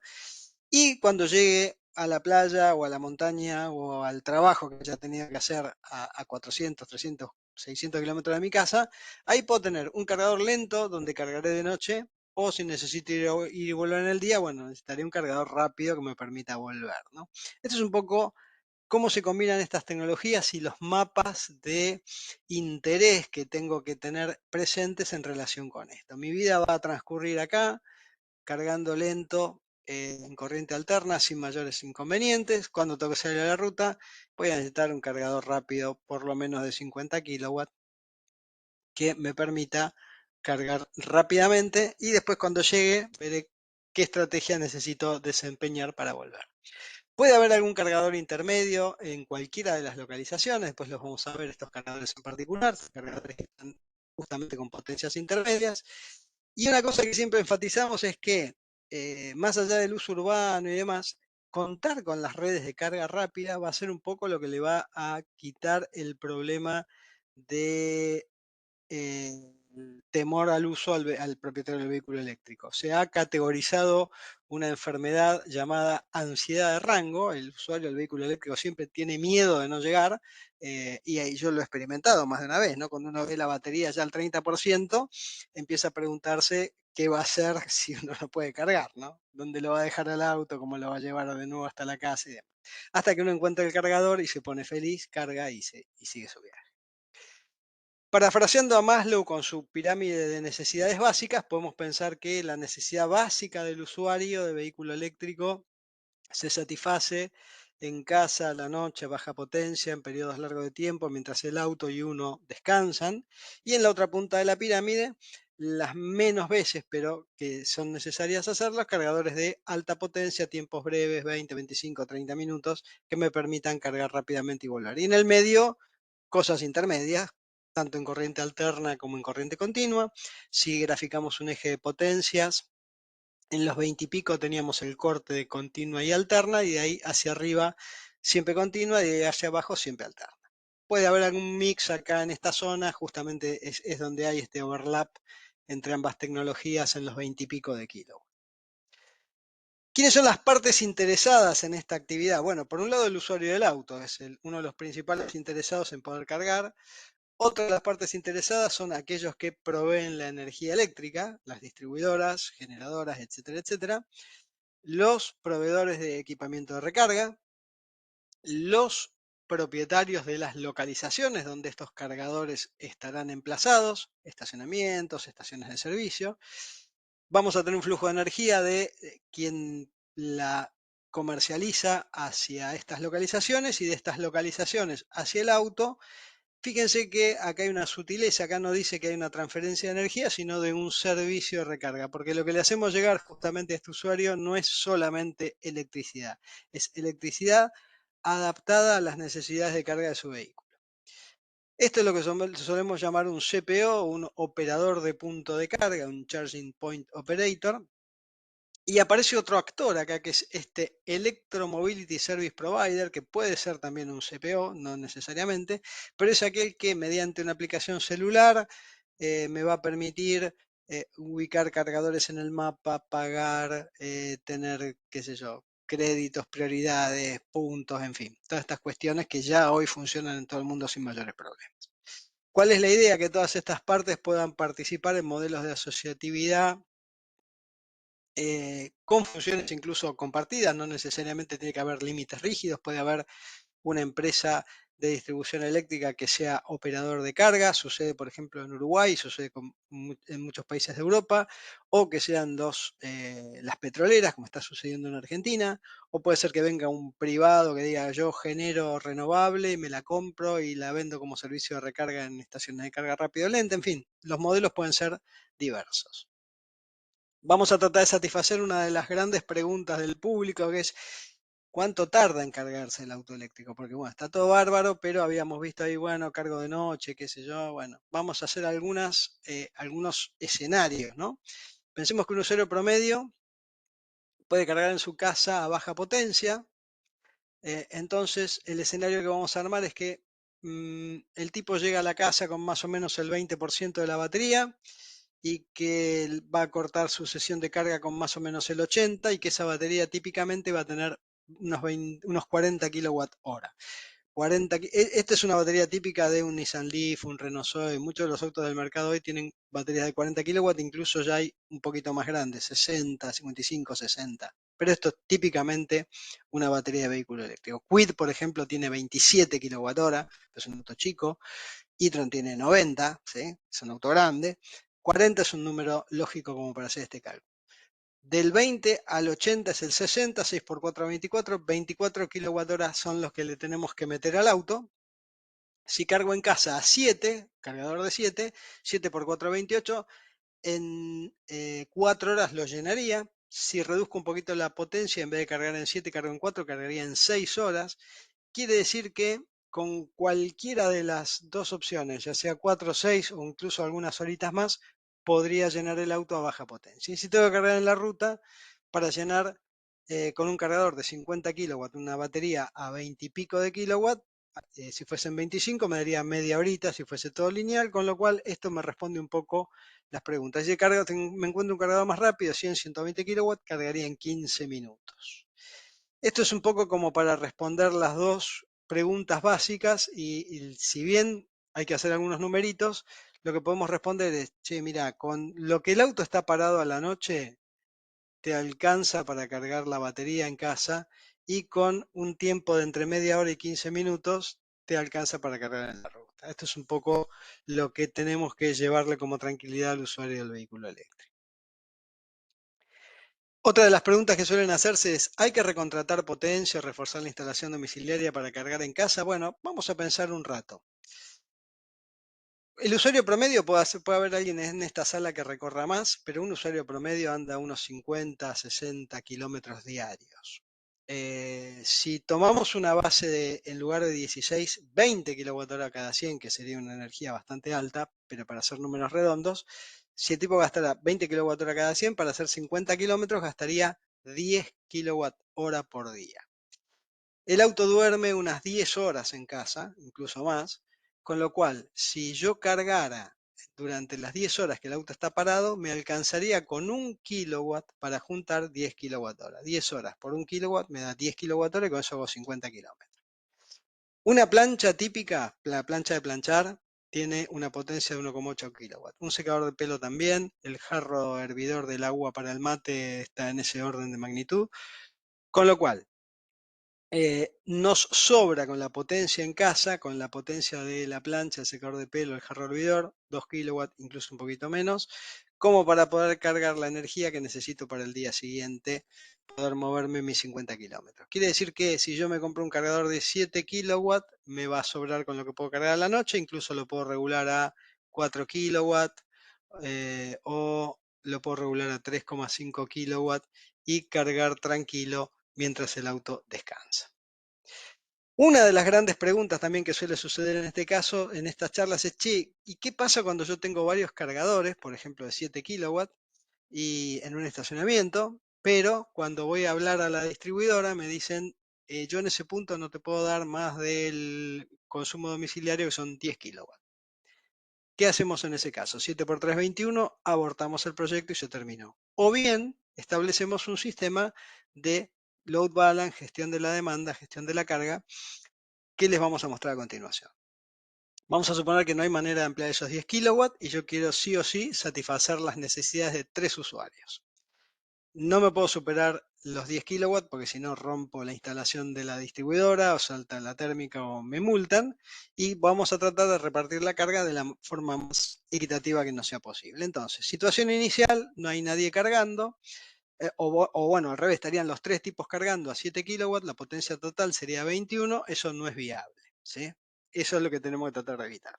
Y cuando llegue a la playa o a la montaña o al trabajo que ya tenía que hacer a 400, 300, 600 kilómetros de mi casa, ahí puedo tener un cargador lento donde cargaré de noche, o si necesito ir y volver en el día, bueno, necesitaré un cargador rápido que me permita volver, ¿no? Esto es un poco cómo se combinan estas tecnologías y los mapas de interés que tengo que tener presentes en relación con esto. Mi vida va a transcurrir acá, cargando lento, en corriente alterna, sin mayores inconvenientes. Cuando tengo que salir a la ruta, voy a necesitar un cargador rápido, por lo menos de 50 kilowatts, que me permita cargar rápidamente, y después cuando llegue veré qué estrategia necesito desempeñar para volver. Puede haber algún cargador intermedio en cualquiera de las localizaciones, después los vamos a ver estos cargadores en particular, cargadores que están justamente con potencias intermedias. Y una cosa que siempre enfatizamos es que, más allá del uso urbano y demás, contar con las redes de carga rápida va a ser un poco lo que le va a quitar el problema de temor al uso al propietario del vehículo eléctrico. Se ha categorizado una enfermedad llamada ansiedad de rango. El usuario del vehículo eléctrico siempre tiene miedo de no llegar, y ahí yo lo he experimentado más de una vez, ¿no? Cuando uno ve la batería ya al 30%, empieza a preguntarse qué va a hacer si uno no puede cargar, ¿no? ¿Dónde lo va a dejar el auto? ¿Cómo lo va a llevar de nuevo hasta la casa? Y demás. Hasta que uno encuentra el cargador y se pone feliz, carga y sigue su viaje. Parafraseando a Maslow con su pirámide de necesidades básicas, podemos pensar que la necesidad básica del usuario de vehículo eléctrico se satisface en casa, a la noche, a baja potencia, en periodos largos de tiempo, mientras el auto y uno descansan. Y en la otra punta de la pirámide, las menos veces, pero que son necesarias hacer, los cargadores de alta potencia, tiempos breves, 20, 25, 30 minutos, que me permitan cargar rápidamente y volar. Y en el medio, cosas intermedias, tanto en corriente alterna como en corriente continua. Si graficamos un eje de potencias, en los 20 y pico teníamos el corte de continua y alterna, y de ahí hacia arriba siempre continua, y de ahí hacia abajo siempre alterna. Puede haber algún mix acá en esta zona, justamente es donde hay este overlap entre ambas tecnologías en los 20 y pico de kilo. ¿Quiénes son las partes interesadas en esta actividad? Bueno, por un lado el usuario del auto, es uno de los principales interesados en poder cargar. Otra de las partes interesadas son aquellos que proveen la energía eléctrica, las distribuidoras, generadoras, etcétera, etcétera. Los proveedores de equipamiento de recarga, los propietarios de las localizaciones donde estos cargadores estarán emplazados, estacionamientos, estaciones de servicio. Vamos a tener un flujo de energía de quien la comercializa hacia estas localizaciones, y de estas localizaciones hacia el auto. Fíjense que acá hay una sutileza, acá no dice que hay una transferencia de energía, sino de un servicio de recarga, porque lo que le hacemos llegar justamente a este usuario no es solamente electricidad, es electricidad adaptada a las necesidades de carga de su vehículo. Esto es lo que solemos llamar un CPO, un operador de punto de carga, un Charging Point Operator. Y aparece otro actor acá, que es este Electromobility Service Provider, que puede ser también un CPO, no necesariamente, pero es aquel que mediante una aplicación celular me va a permitir ubicar cargadores en el mapa, pagar, tener, qué sé yo, créditos, prioridades, puntos, en fin, todas estas cuestiones que ya hoy funcionan en todo el mundo sin mayores problemas. ¿Cuál es la idea? Que todas estas partes puedan participar en modelos de asociatividad con funciones incluso compartidas. No necesariamente tiene que haber límites rígidos, puede haber una empresa de distribución eléctrica que sea operador de carga, sucede por ejemplo en Uruguay, sucede en muchos países de Europa, o que sean las petroleras, como está sucediendo en Argentina, o puede ser que venga un privado que diga yo genero renovable, me la compro y la vendo como servicio de recarga en estaciones de carga rápido o lenta, en fin, los modelos pueden ser diversos. Vamos a tratar de satisfacer una de las grandes preguntas del público, que es ¿cuánto tarda en cargarse el auto eléctrico? Porque bueno, está todo bárbaro, pero habíamos visto ahí, bueno, cargo de noche, qué sé yo, bueno, vamos a hacer algunos escenarios, ¿no? Pensemos que un usuario promedio puede cargar en su casa a baja potencia, entonces el escenario que vamos a armar es que el tipo llega a la casa con más o menos el 20% de la batería, y que va a cortar su sesión de carga con más o menos el 80 y que esa batería típicamente va a tener unos 40 kilowatt hora. Esta es una batería típica de un Nissan Leaf, un Renault Zoe. Muchos de los autos del mercado hoy tienen baterías de 40 kilowatt, incluso ya hay un poquito más grandes, 60, 55, 60. Pero esto es típicamente una batería de vehículo eléctrico. Quid, por ejemplo, tiene 27 kilowatt hora, es un auto chico. e-tron tiene 90, ¿sí? Es un auto grande. 40 es un número lógico como para hacer este cálculo. Del 20 al 80 es el 60, 6 por 4, 24. 24 kilowatt horas son los que le tenemos que meter al auto. Si cargo en casa a 7, cargador de 7, 7 por 4, 28, en 4 horas lo llenaría. Si reduzco un poquito la potencia, en vez de cargar en 7, cargo en 4, cargaría en 6 horas. Quiere decir que con cualquiera de las dos opciones, ya sea 4 o 6 o incluso algunas horitas más, podría llenar el auto a baja potencia. Y si tengo que cargar en la ruta, para llenar con un cargador de 50 kilowatts, una batería a 20 y pico de kilowatts, si fuesen 25 me daría media horita si fuese todo lineal, con lo cual esto me responde un poco las preguntas. Si me encuentro un cargador más rápido, 100, 120 kilowatts, cargaría en 15 minutos. Esto es un poco como para responder las dos preguntas básicas y si bien hay que hacer algunos numeritos, lo que podemos responder es, che, mira, con lo que el auto está parado a la noche, te alcanza para cargar la batería en casa y con un tiempo de entre media hora y 15 minutos te alcanza para cargar en la ruta. Esto es un poco lo que tenemos que llevarle como tranquilidad al usuario del vehículo eléctrico. Otra de las preguntas que suelen hacerse es, ¿hay que recontratar potencia o reforzar la instalación domiciliaria para cargar en casa? Bueno, vamos a pensar un rato. El usuario promedio puede haber alguien en esta sala que recorra más, pero un usuario promedio anda unos 50, 60 kilómetros diarios. Si tomamos una base en lugar de 16, 20 kWh cada 100, que sería una energía bastante alta, pero para hacer números redondos, si el tipo gastara 20 kWh cada 100, para hacer 50 kilómetros gastaría 10 kWh por día. El auto duerme unas 10 horas en casa, incluso más, con lo cual, si yo cargara durante las 10 horas que el auto está parado, me alcanzaría con 1 kilowatt para juntar 10 kilowatt hora. 10 horas por 1 kilowatt me da 10 kilowatt hora y con eso hago 50 kilómetros. Una plancha típica, la plancha de planchar, tiene una potencia de 1,8 kilowatt. Un secador de pelo también, el jarro hervidor del agua para el mate está en ese orden de magnitud, con lo cual nos sobra con la potencia en casa, con la potencia de la plancha, el secador de pelo, el jarro hervidor, 2 kilowatts, incluso un poquito menos, como para poder cargar la energía que necesito para el día siguiente, poder moverme mis 50 kilómetros. Quiere decir que si yo me compro un cargador de 7 kilowatts, me va a sobrar con lo que puedo cargar a la noche, incluso lo puedo regular a 4 kilowatts o lo puedo regular a 3,5 kilowatts y cargar tranquilo mientras el auto descansa. Una de las grandes preguntas también que suele suceder en este caso, en estas charlas, es, che, ¿y qué pasa cuando yo tengo varios cargadores, por ejemplo de 7 kilowatts, y en un estacionamiento, pero cuando voy a hablar a la distribuidora me dicen, yo en ese punto no te puedo dar más del consumo domiciliario que son 10 kilowatts. ¿Qué hacemos en ese caso? 7 por 3, 21, abortamos el proyecto y se terminó. O bien, establecemos un sistema de load balance, gestión de la demanda, gestión de la carga, que les vamos a mostrar a continuación. Vamos a suponer que no hay manera de ampliar esos 10 kilowatts y yo quiero sí o sí satisfacer las necesidades de 3 usuarios. No me puedo superar los 10 kilowatts, porque si no rompo la instalación de la distribuidora, o salta la térmica o me multan, y vamos a tratar de repartir la carga de la forma más equitativa que nos sea posible. Entonces, situación inicial, no hay nadie cargando, o bueno, al revés, estarían los tres tipos cargando a 7 kilowatts, la potencia total sería 21, eso no es viable, ¿sí? Eso es lo que tenemos que tratar de evitar.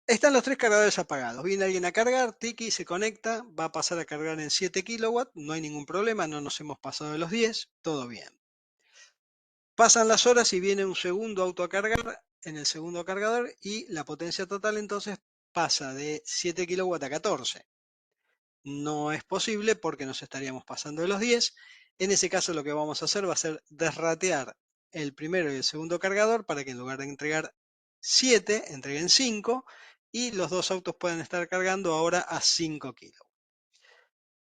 Están los tres cargadores apagados. Viene alguien a cargar, Tiki se conecta, va a pasar a cargar en 7 kilowatts, no hay ningún problema, no nos hemos pasado de los 10, todo bien. Pasan las horas y viene un segundo auto a cargar en el segundo cargador y la potencia total entonces pasa de 7 kilowatts a 14. No es posible porque nos estaríamos pasando de los 10. En ese caso lo que vamos a hacer va a ser desratear el primero y el segundo cargador para que en lugar de entregar 7, entreguen 5 y los dos autos pueden estar cargando ahora a 5 kilos.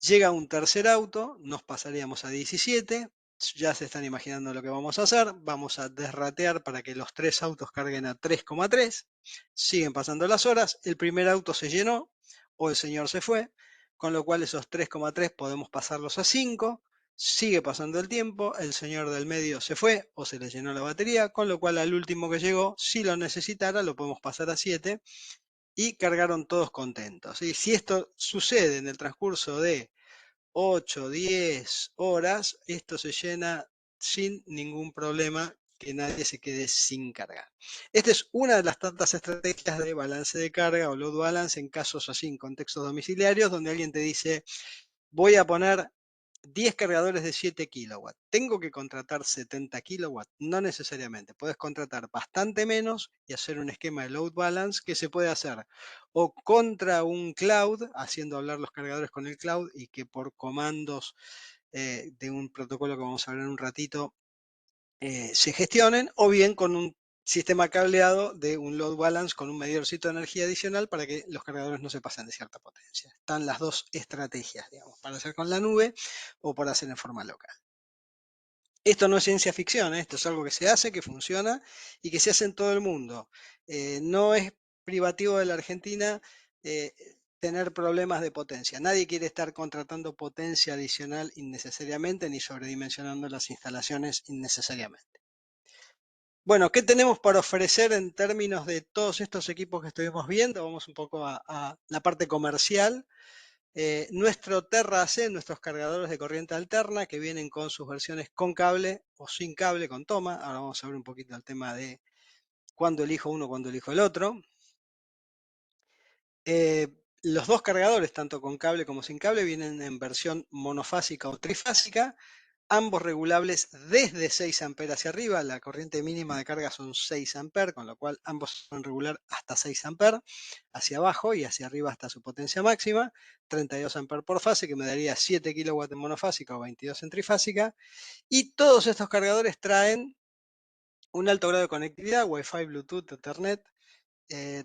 Llega un tercer auto, nos pasaríamos a 17, ya se están imaginando lo que vamos a hacer, vamos a desratear para que los tres autos carguen a 3,3, siguen pasando las horas, el primer auto se llenó o el señor se fue, con lo cual esos 3,3 podemos pasarlos a 5, sigue pasando el tiempo, el señor del medio se fue o se le llenó la batería, con lo cual al último que llegó, si lo necesitara, lo podemos pasar a 7 y cargaron todos contentos. Y si esto sucede en el transcurso de 8, 10 horas, esto se llena sin ningún problema, que nadie se quede sin cargar. Esta es una de las tantas estrategias de balance de carga o load balance en casos así, en contextos domiciliarios, donde alguien te dice, voy a poner 10 cargadores de 7 kilowatts. ¿Tengo que contratar 70 kilowatts? No necesariamente. Puedes contratar bastante menos y hacer un esquema de load balance que se puede hacer o contra un cloud, haciendo hablar los cargadores con el cloud y que por comandos de un protocolo que vamos a ver en un ratito se gestionen, o bien con un sistema cableado de un load balance con un medidorcito de energía adicional para que los cargadores no se pasen de cierta potencia. Están las dos estrategias, digamos, para hacer con la nube o para hacer en forma local. Esto no es ciencia ficción, esto es algo que se hace, que funciona y que se hace en todo el mundo. No es privativo de la Argentina eh, tener problemas de potencia. Nadie quiere estar contratando potencia adicional innecesariamente ni sobredimensionando las instalaciones innecesariamente. Bueno, ¿qué tenemos para ofrecer en términos de todos estos equipos que estuvimos viendo? Vamos un poco a la parte comercial. Nuestro Terra AC, nuestros cargadores de corriente alterna que vienen con sus versiones con cable o sin cable, con toma. Ahora vamos a ver un poquito el tema de cuándo elijo uno, cuándo elijo el otro. Los dos cargadores, tanto con cable como sin cable, vienen en versión monofásica o trifásica, ambos regulables desde 6 amperes hacia arriba. La corriente mínima de carga son 6 amperes, con lo cual ambos pueden regular hasta 6 amperes hacia abajo y hacia arriba hasta su potencia máxima. 32 amperes por fase, que me daría 7 kilowatts en monofásica o 22 en trifásica. Y todos estos cargadores traen un alto grado de conectividad, Wi-Fi, Bluetooth, Ethernet.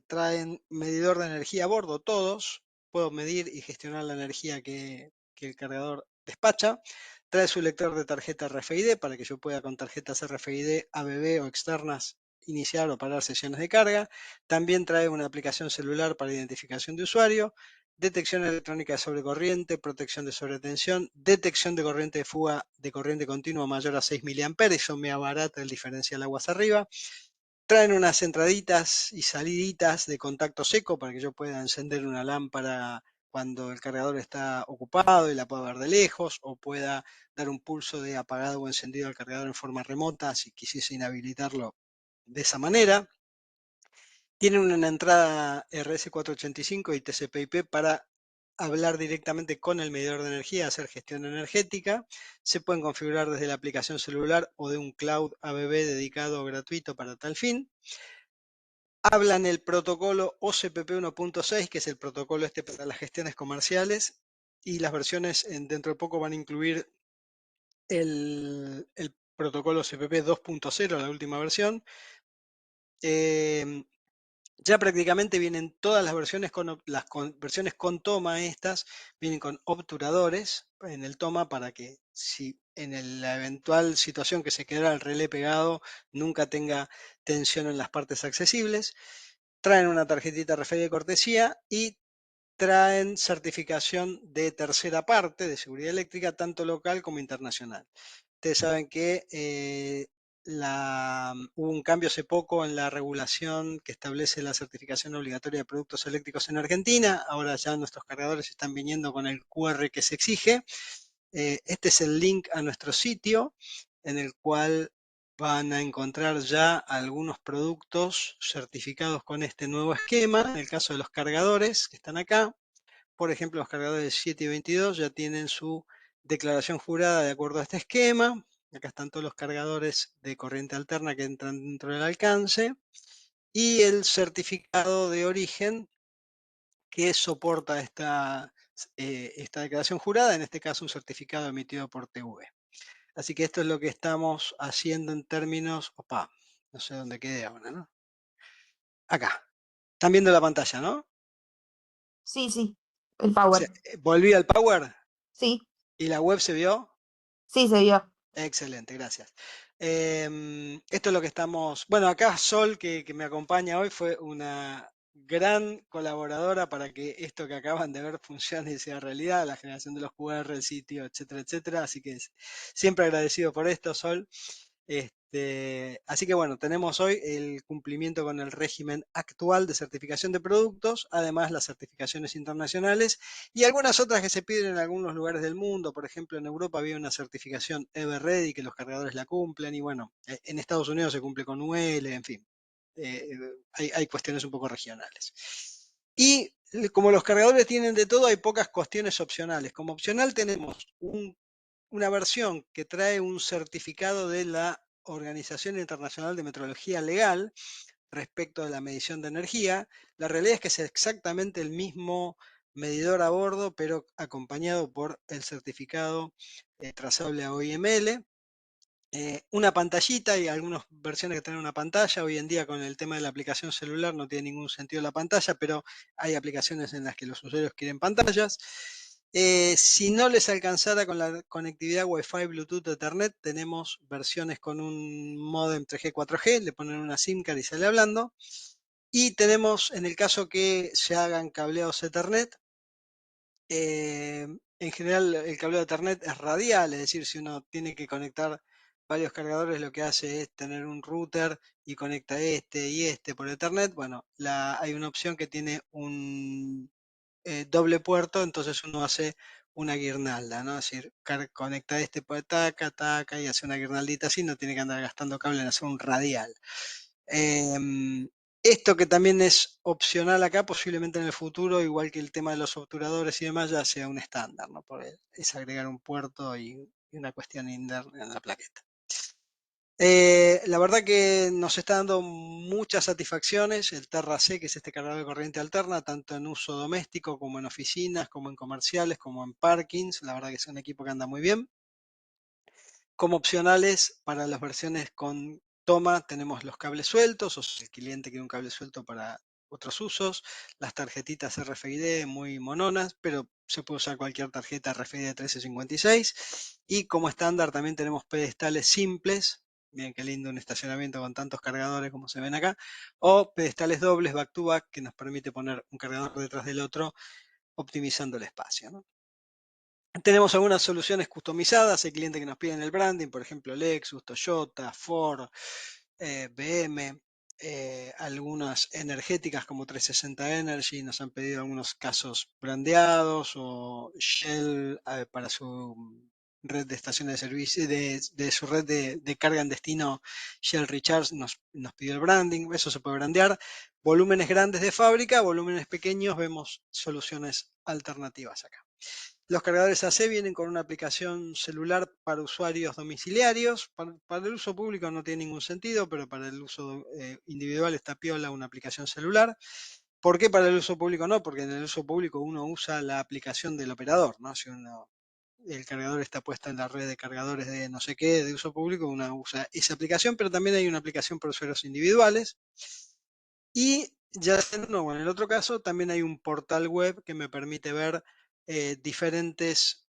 Traen medidor de energía a bordo, todos. Puedo medir y gestionar la energía que el cargador despacha. Trae su lector de tarjeta RFID para que yo pueda con tarjetas RFID ABB o externas iniciar o parar sesiones de carga. También trae una aplicación celular para identificación de usuario, detección electrónica de sobrecorriente, protección de sobretensión, detección de corriente de fuga de corriente continua mayor a 6 mA, eso me abarata el diferencial aguas arriba. Traen unas entraditas y saliditas de contacto seco para que yo pueda encender una lámpara cuando el cargador está ocupado y la pueda ver de lejos, o pueda dar un pulso de apagado o encendido al cargador en forma remota si quisiese inhabilitarlo de esa manera. Tienen una entrada RS485 y TCP/IP para hablar directamente con el medidor de energía, hacer gestión energética. Se pueden configurar desde la aplicación celular o de un cloud ABB dedicado o gratuito para tal fin. Hablan el protocolo OCPP 1.6, que es el protocolo este para las gestiones comerciales, y las versiones dentro de poco van a incluir el protocolo OCPP 2.0, la última versión. Ya prácticamente vienen todas las versiones versiones con toma, estas vienen con obturadores en el toma para que si en la eventual situación que se quedara el relé pegado nunca tenga tensión en las partes accesibles. Traen una tarjetita RFID de cortesía y traen certificación de tercera parte de seguridad eléctrica, tanto local como internacional. Ustedes saben que hubo un cambio hace poco en la regulación que establece la certificación obligatoria de productos eléctricos en Argentina. Ahora ya nuestros cargadores están viniendo con el QR que se exige. Este es el link a nuestro sitio en el cual van a encontrar ya algunos productos certificados con este nuevo esquema. En el caso de los cargadores que están acá, por ejemplo, los cargadores 7 y 22 ya tienen su declaración jurada de acuerdo a este esquema. Acá están todos los cargadores de corriente alterna que entran dentro del alcance. Y el certificado de origen que soporta esta declaración jurada, en este caso un certificado emitido por TV. Así que esto es lo que estamos haciendo en términos, opa, no sé dónde quedé ahora, ¿no? Acá. Están viendo la pantalla, ¿no? Sí, sí, el power. Volví al Power Sí, y la web se vio. sí, se vio. Excelente, gracias. Esto es lo que estamos. Bueno, acá Sol, que me acompaña hoy, fue una gran colaboradora para que esto que acaban de ver funcione y sea realidad, la generación de los QR, el sitio, etcétera, etcétera. Así que siempre agradecido por esto, Sol. Así que bueno, tenemos hoy el cumplimiento con el régimen actual de certificación de productos, además las certificaciones internacionales y algunas otras que se piden en algunos lugares del mundo. Por ejemplo, en Europa había una certificación EverReady que los cargadores la cumplen y bueno, en Estados Unidos se cumple con UL, en fin, eh, hay cuestiones un poco regionales. Y como los cargadores tienen de todo, hay pocas cuestiones opcionales. Como opcional tenemos una versión que trae un certificado de la Organización Internacional de Metrología Legal respecto de la medición de energía. La realidad es que es exactamente el mismo medidor a bordo, pero acompañado por el certificado trazable a OIML. Una pantallita y algunas versiones que tienen una pantalla. Hoy en día con el tema de la aplicación celular no tiene ningún sentido la pantalla, pero hay aplicaciones en las que los usuarios quieren pantallas. Si no les alcanzara con la conectividad Wi-Fi, Bluetooth, Ethernet, tenemos versiones con un modem 3G, 4G, le ponen una SIM card y sale hablando. Y tenemos, en el caso que se hagan cableados Ethernet, en general el cableado de Ethernet es radial, es decir, si uno tiene que conectar varios cargadores, lo que hace es tener un router y conecta este y este por Ethernet. Bueno, hay una opción que tiene un doble puerto, entonces uno hace una guirnalda, ¿no? Es decir, conecta este por taca, taca y hace una guirnaldita así, no tiene que andar gastando cable en hacer un radial. Esto que también es opcional acá, posiblemente en el futuro, igual que el tema de los obturadores y demás, ya sea un estándar, ¿no? Porque es agregar un puerto y una cuestión interna en la plaqueta. La verdad que nos está dando muchas satisfacciones el Terra C, que es este cargador de corriente alterna, tanto en uso doméstico como en oficinas, como en comerciales, como en parkings. La verdad que es un equipo que anda muy bien. Como opcionales para las versiones con toma tenemos los cables sueltos, o si el cliente quiere un cable suelto para otros usos, las tarjetitas RFID muy mononas, pero se puede usar cualquier tarjeta RFID 1356. Y como estándar también tenemos pedestales simples, miren qué lindo un estacionamiento con tantos cargadores como se ven acá, o pedestales dobles back to back que nos permite poner un cargador detrás del otro optimizando el espacio, ¿no? Tenemos algunas soluciones customizadas, hay clientes que nos piden el branding, por ejemplo Lexus, Toyota, Ford, BM, algunas energéticas como 360 Energy nos han pedido algunos casos brandeados o Shell para su red de estaciones de servicio, de su red de carga en destino, Shell Recharge nos pidió el branding, eso se puede brandear. Volúmenes grandes de fábrica, volúmenes pequeños, vemos soluciones alternativas acá. Los cargadores AC vienen con una aplicación celular para usuarios domiciliarios. Para el uso público no tiene ningún sentido, pero para el uso individual está piola una aplicación celular. ¿Por qué para el uso público no? Porque en el uso público uno usa la aplicación del operador, ¿no? Si el cargador está puesto en la red de cargadores de no sé qué, de uso público, uno usa esa aplicación, pero también hay una aplicación para usuarios individuales. Y ya en el otro caso también hay un portal web que me permite ver diferentes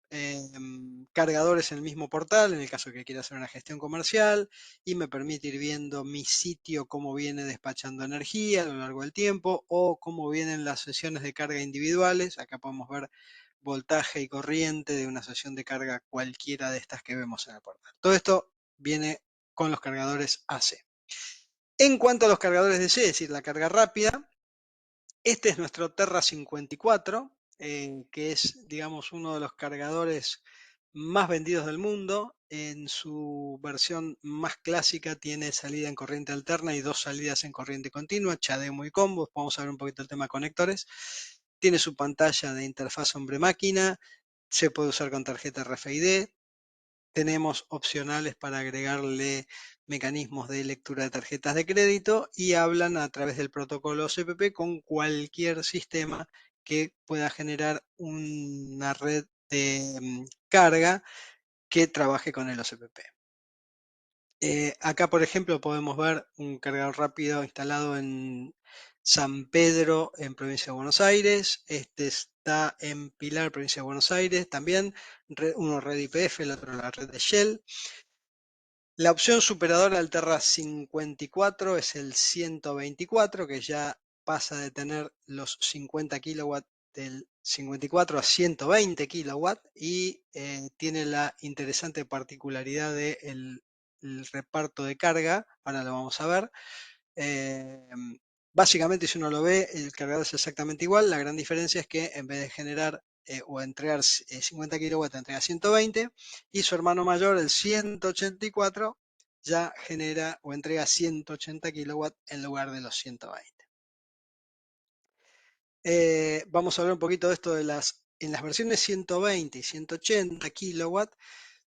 cargadores en el mismo portal, en el caso que quiera hacer una gestión comercial, y me permite ir viendo mi sitio, cómo viene despachando energía a lo largo del tiempo, o cómo vienen las sesiones de carga individuales. Acá podemos ver voltaje y corriente de una sesión de carga cualquiera de estas que vemos en el portal. Todo esto viene con los cargadores AC. En cuanto a los cargadores DC, es decir, la carga rápida, este es nuestro Terra 54, que es, digamos, uno de los cargadores más vendidos del mundo. En su versión más clásica tiene salida en corriente alterna y dos salidas en corriente continua, CHAdeMO y combo. Vamos a ver un poquito el tema de conectores. Tiene su pantalla de interfaz hombre-máquina, se puede usar con tarjeta RFID. Tenemos opcionales para agregarle mecanismos de lectura de tarjetas de crédito y hablan a través del protocolo OCPP con cualquier sistema que pueda generar una red de carga que trabaje con el OCPP. Acá, por ejemplo, podemos ver un cargador rápido instalado en San Pedro, en provincia de Buenos Aires. Este está en Pilar, provincia de Buenos Aires, también. Uno red IPF, el otro la red de Shell. La opción superadora del Terra 54 es el 124, que ya pasa de tener los 50 kW del 54 a 120 kW y tiene la interesante particularidad del reparto de carga. Ahora lo vamos a ver. Básicamente, si uno lo ve, el cargador es exactamente igual. La gran diferencia es que en vez de generar o entregar 50 kW, entrega 120, y su hermano mayor, el 184, ya genera o entrega 180 kW en lugar de los 120. Vamos a hablar un poquito de esto de en las versiones 120 y 180 kW,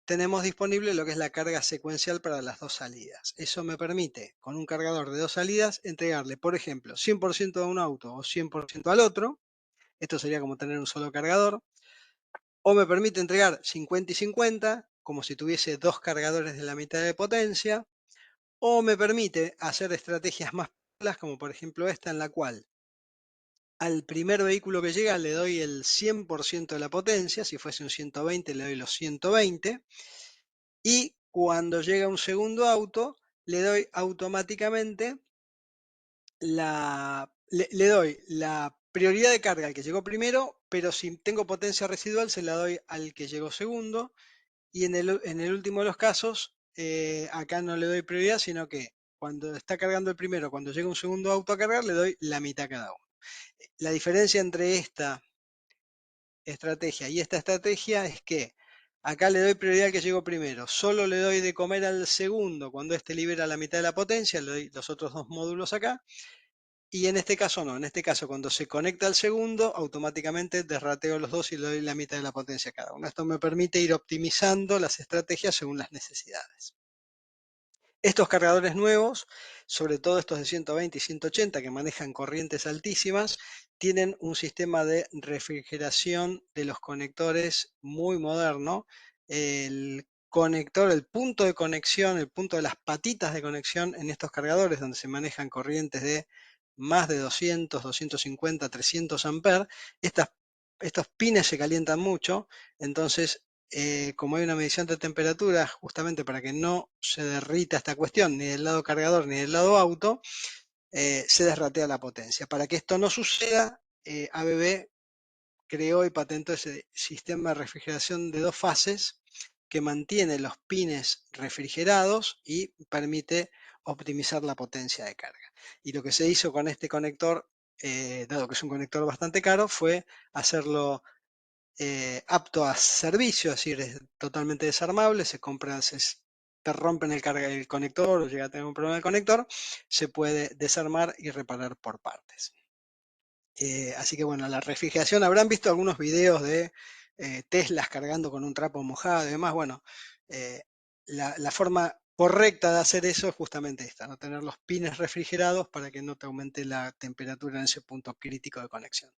tenemos disponible lo que es la carga secuencial para las dos salidas. Eso me permite, con un cargador de dos salidas, entregarle, por ejemplo, 100% a un auto o 100% al otro. Esto sería como tener un solo cargador. O me permite entregar 50 y 50, como si tuviese dos cargadores de la mitad de potencia. O me permite hacer estrategias más largas, como por ejemplo esta, en la cual al primer vehículo que llega le doy el 100% de la potencia. Si fuese un 120, le doy los 120. Y cuando llega un segundo auto, le doy automáticamente le doy la prioridad de carga al que llegó primero, pero si tengo potencia residual se la doy al que llegó segundo. Y en el último de los casos, acá no le doy prioridad, sino que cuando está cargando el primero, cuando llega un segundo auto a cargar, le doy la mitad a cada uno. La diferencia entre esta estrategia y esta estrategia es que acá le doy prioridad al que llegó primero, solo le doy de comer al segundo cuando este libera la mitad de la potencia, le doy los otros dos módulos acá, y en este caso no, en este caso cuando se conecta al segundo, automáticamente derrateo los dos y le doy la mitad de la potencia a cada uno. Esto me permite ir optimizando las estrategias según las necesidades. Estos cargadores nuevos, sobre todo estos de 120 y 180 que manejan corrientes altísimas, tienen un sistema de refrigeración de los conectores muy moderno. El conector, el punto de conexión, el punto de las patitas de conexión en estos cargadores, donde se manejan corrientes de más de 200, 250, 300 amperes, estos pines se calientan mucho. Entonces, como hay una medición de temperatura, justamente para que no se derrita esta cuestión, ni del lado cargador ni del lado auto, se desratea la potencia. Para que esto no suceda, ABB creó y patentó ese sistema de refrigeración de dos fases que mantiene los pines refrigerados y permite optimizar la potencia de carga. Y lo que se hizo con este conector, dado que es un conector bastante caro, fue hacerlo apto a servicio, es decir, es totalmente desarmable. Se compra, te rompen el conector o llega a tener un problema el conector, se puede desarmar y reparar por partes. Así que bueno, la refrigeración, habrán visto algunos videos de Teslas cargando con un trapo mojado y demás. Bueno, la forma correcta de hacer eso es justamente esta, no tener los pines refrigerados para que no te aumente la temperatura en ese punto crítico de conexión.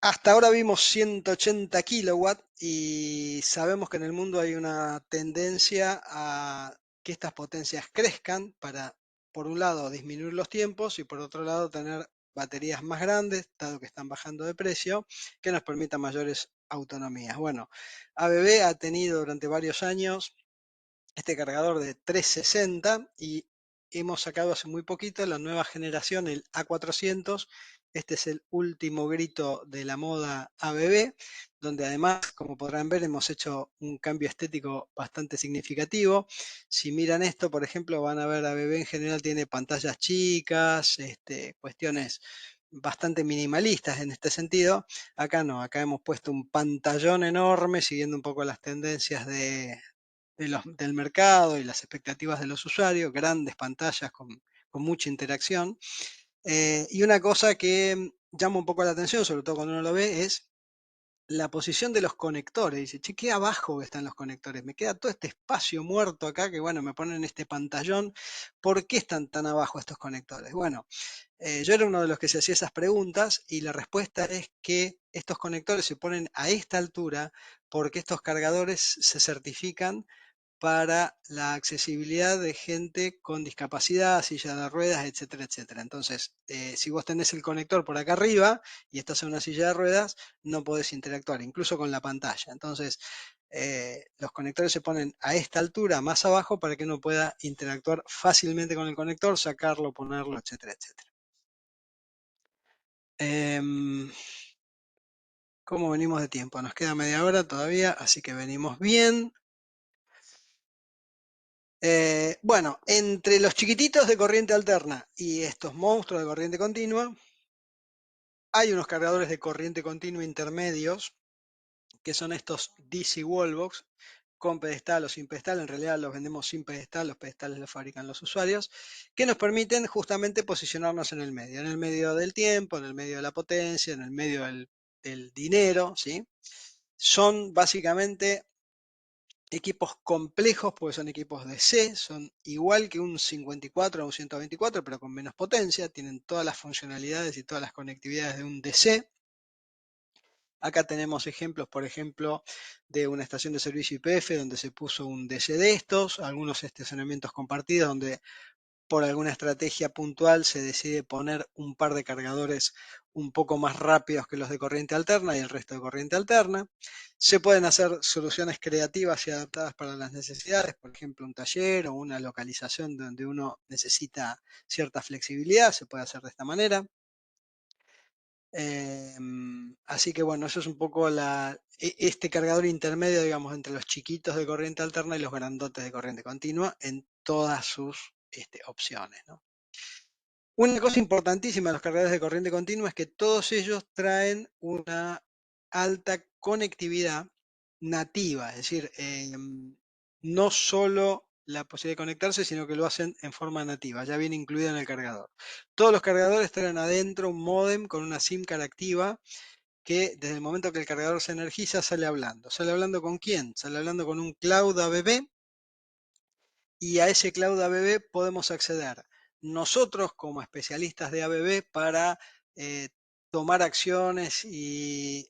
Hasta ahora vimos 180 kilowatts y sabemos que en el mundo hay una tendencia a que estas potencias crezcan para, por un lado, disminuir los tiempos y por otro lado, tener baterías más grandes, dado que están bajando de precio, que nos permitan mayores autonomías. Bueno, ABB ha tenido durante varios años este cargador de 360 y hemos sacado hace muy poquito la nueva generación, el A400. Este es el último grito de la moda ABB, donde además, como podrán ver, hemos hecho un cambio estético bastante significativo. Si miran esto, por ejemplo, van a ver ABB en general tiene pantallas chicas, cuestiones bastante minimalistas en este sentido. Acá no, acá hemos puesto un pantallón enorme, siguiendo un poco las tendencias del mercado y las expectativas de los usuarios, grandes pantallas con mucha interacción. Y una cosa que llama un poco la atención, sobre todo cuando uno lo ve, es la posición de los conectores. Dice, che, qué abajo están los conectores. Me queda todo este espacio muerto acá que, bueno, me ponen este pantallón. ¿Por qué están tan abajo estos conectores? Bueno, yo era uno de los que se hacía esas preguntas y la respuesta es que estos conectores se ponen a esta altura porque estos cargadores se certifican para la accesibilidad de gente con discapacidad, silla de ruedas, etcétera, etcétera. Entonces, si vos tenés el conector por acá arriba y estás en una silla de ruedas, no podés interactuar, incluso con la pantalla. Entonces, los conectores se ponen a esta altura, más abajo, para que uno pueda interactuar fácilmente con el conector, sacarlo, ponerlo, etcétera, etcétera. ¿Cómo venimos de tiempo? Nos queda media hora todavía, así que venimos bien. Bueno, entre los chiquititos de corriente alterna y estos monstruos de corriente continua, hay unos cargadores de corriente continua intermedios, que son estos DC Wallbox, con pedestal o sin pedestal. En realidad los vendemos sin pedestal, los pedestales los fabrican los usuarios, que nos permiten justamente posicionarnos en el medio del tiempo, en el medio de la potencia, en el medio del dinero, ¿sí? Son básicamente equipos complejos, porque son equipos de C, son igual que un 54 o un 124, pero con menos potencia, tienen todas las funcionalidades y todas las conectividades de un DC. Acá tenemos ejemplos, por ejemplo, de una estación de servicio YPF donde se puso un DC de estos, algunos estacionamientos compartidos donde por alguna estrategia puntual se decide poner un par de cargadores un poco más rápidos que los de corriente alterna y el resto de corriente alterna. Se pueden hacer soluciones creativas y adaptadas para las necesidades, por ejemplo, un taller o una localización donde uno necesita cierta flexibilidad, se puede hacer de esta manera. Así que bueno, eso es un poco este cargador intermedio, digamos, entre los chiquitos de corriente alterna y los grandotes de corriente continua en todas sus opciones, ¿no? Una cosa importantísima de los cargadores de corriente continua es que todos ellos traen una alta conectividad nativa, es decir, no solo la posibilidad de conectarse, sino que lo hacen en forma nativa, ya viene incluida en el cargador. Todos los cargadores traen adentro un módem con una SIM card activa que desde el momento que el cargador se energiza sale hablando. ¿Sale hablando con quién? Sale hablando con un cloud ABB, y a ese cloud ABB podemos acceder nosotros como especialistas de ABB para eh, tomar acciones y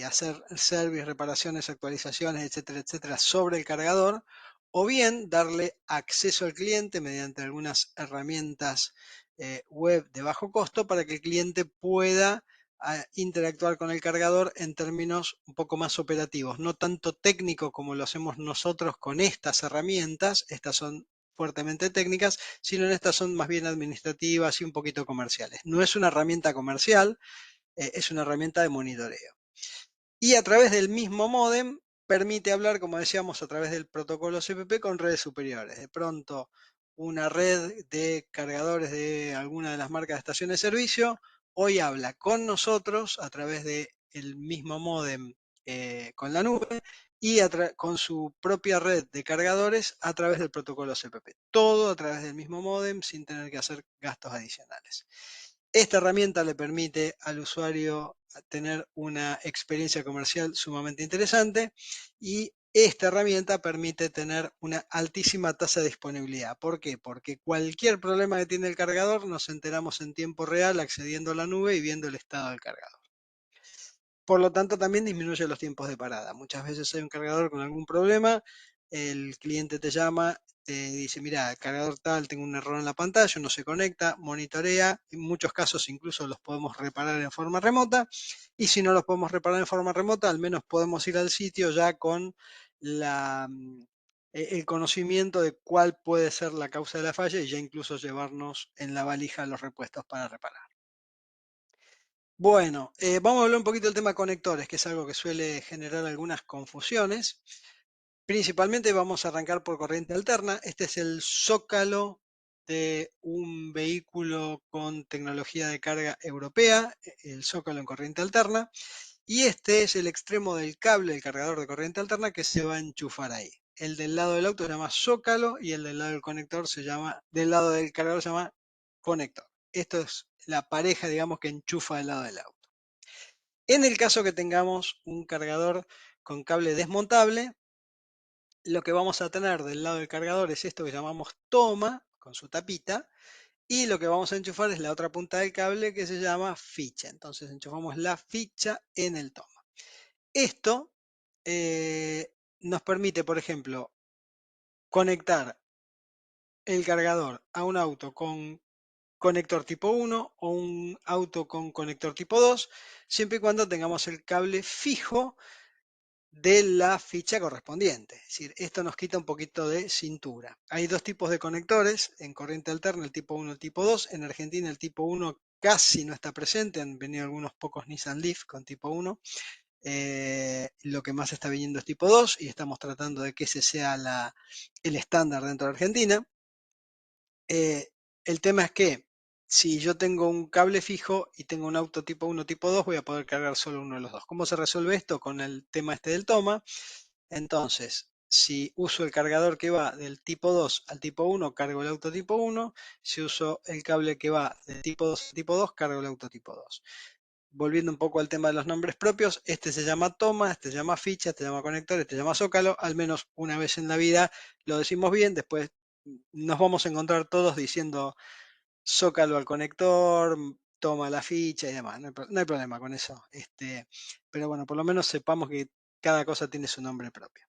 hacer service, reparaciones, actualizaciones, etcétera, etcétera, sobre el cargador, o bien darle acceso al cliente mediante algunas herramientas web de bajo costo para que el cliente pueda interactuar con el cargador en términos un poco más operativos, no tanto técnico como lo hacemos nosotros con estas herramientas. Estas son fuertemente técnicas, sino en estas son más bien administrativas y un poquito comerciales. No es una herramienta comercial, es una herramienta de monitoreo. Y a través del mismo módem permite hablar, como decíamos, a través del protocolo CPP con redes superiores. De pronto, una red de cargadores de alguna de las marcas de estaciones de servicio hoy habla con nosotros a través del mismo módem con la nube y con su propia red de cargadores a través del protocolo CPP. Todo a través del mismo módem sin tener que hacer gastos adicionales. Esta herramienta le permite al usuario tener una experiencia comercial sumamente interesante y esta herramienta permite tener una altísima tasa de disponibilidad. ¿Por qué? Porque cualquier problema que tiene el cargador nos enteramos en tiempo real accediendo a la nube y viendo el estado del cargador. Por lo tanto, también disminuye los tiempos de parada. Muchas veces hay un cargador con algún problema, el cliente te llama, te dice, mira, el cargador tal, tengo un error en la pantalla, no se conecta, monitorea, en muchos casos incluso los podemos reparar en forma remota, y si no los podemos reparar en forma remota, al menos podemos ir al sitio ya con el conocimiento de cuál puede ser la causa de la falla y ya incluso llevarnos en la valija los repuestos para reparar. Bueno, vamos a hablar un poquito del tema conectores, que es algo que suele generar algunas confusiones. Principalmente vamos a arrancar por corriente alterna. Este es el zócalo de un vehículo con tecnología de carga europea, el zócalo en corriente alterna. Y este es el extremo del cable del cargador de corriente alterna que se va a enchufar ahí. El del lado del auto se llama zócalo y el del lado del conector se llama, del lado del cargador se llama conector. Esto es la pareja, digamos, que enchufa del lado del auto. En el caso que tengamos un cargador con cable desmontable, lo que vamos a tener del lado del cargador es esto que llamamos toma, con su tapita, y lo que vamos a enchufar es la otra punta del cable que se llama ficha. Entonces enchufamos la ficha en el toma. Esto nos permite, por ejemplo, conectar el cargador a un auto con conector tipo 1 o un auto con conector tipo 2, siempre y cuando tengamos el cable fijo de la ficha correspondiente. Es decir, esto nos quita un poquito de cintura. Hay dos tipos de conectores en corriente alterna, el tipo 1 y el tipo 2. En Argentina el tipo 1 casi no está presente, han venido algunos pocos Nissan Leaf con tipo 1. Lo que más está viniendo es tipo 2 y estamos tratando de que ese sea el estándar dentro de Argentina. El tema es que si yo tengo un cable fijo y tengo un auto tipo 1, tipo 2, voy a poder cargar solo uno de los dos. ¿Cómo se resuelve esto? Con el tema este del toma. Entonces, si uso el cargador que va del tipo 2 al tipo 1, cargo el auto tipo 1. Si uso el cable que va del tipo 2 al tipo 2, cargo el auto tipo 2. Volviendo un poco al tema de los nombres propios, este se llama toma, este se llama ficha, este se llama conector, este se llama zócalo. Al menos una vez en la vida lo decimos bien, después nos vamos a encontrar todos diciendo zócalo al conector, toma la ficha y demás. No hay problema con eso. Pero bueno, por lo menos sepamos que cada cosa tiene su nombre propio.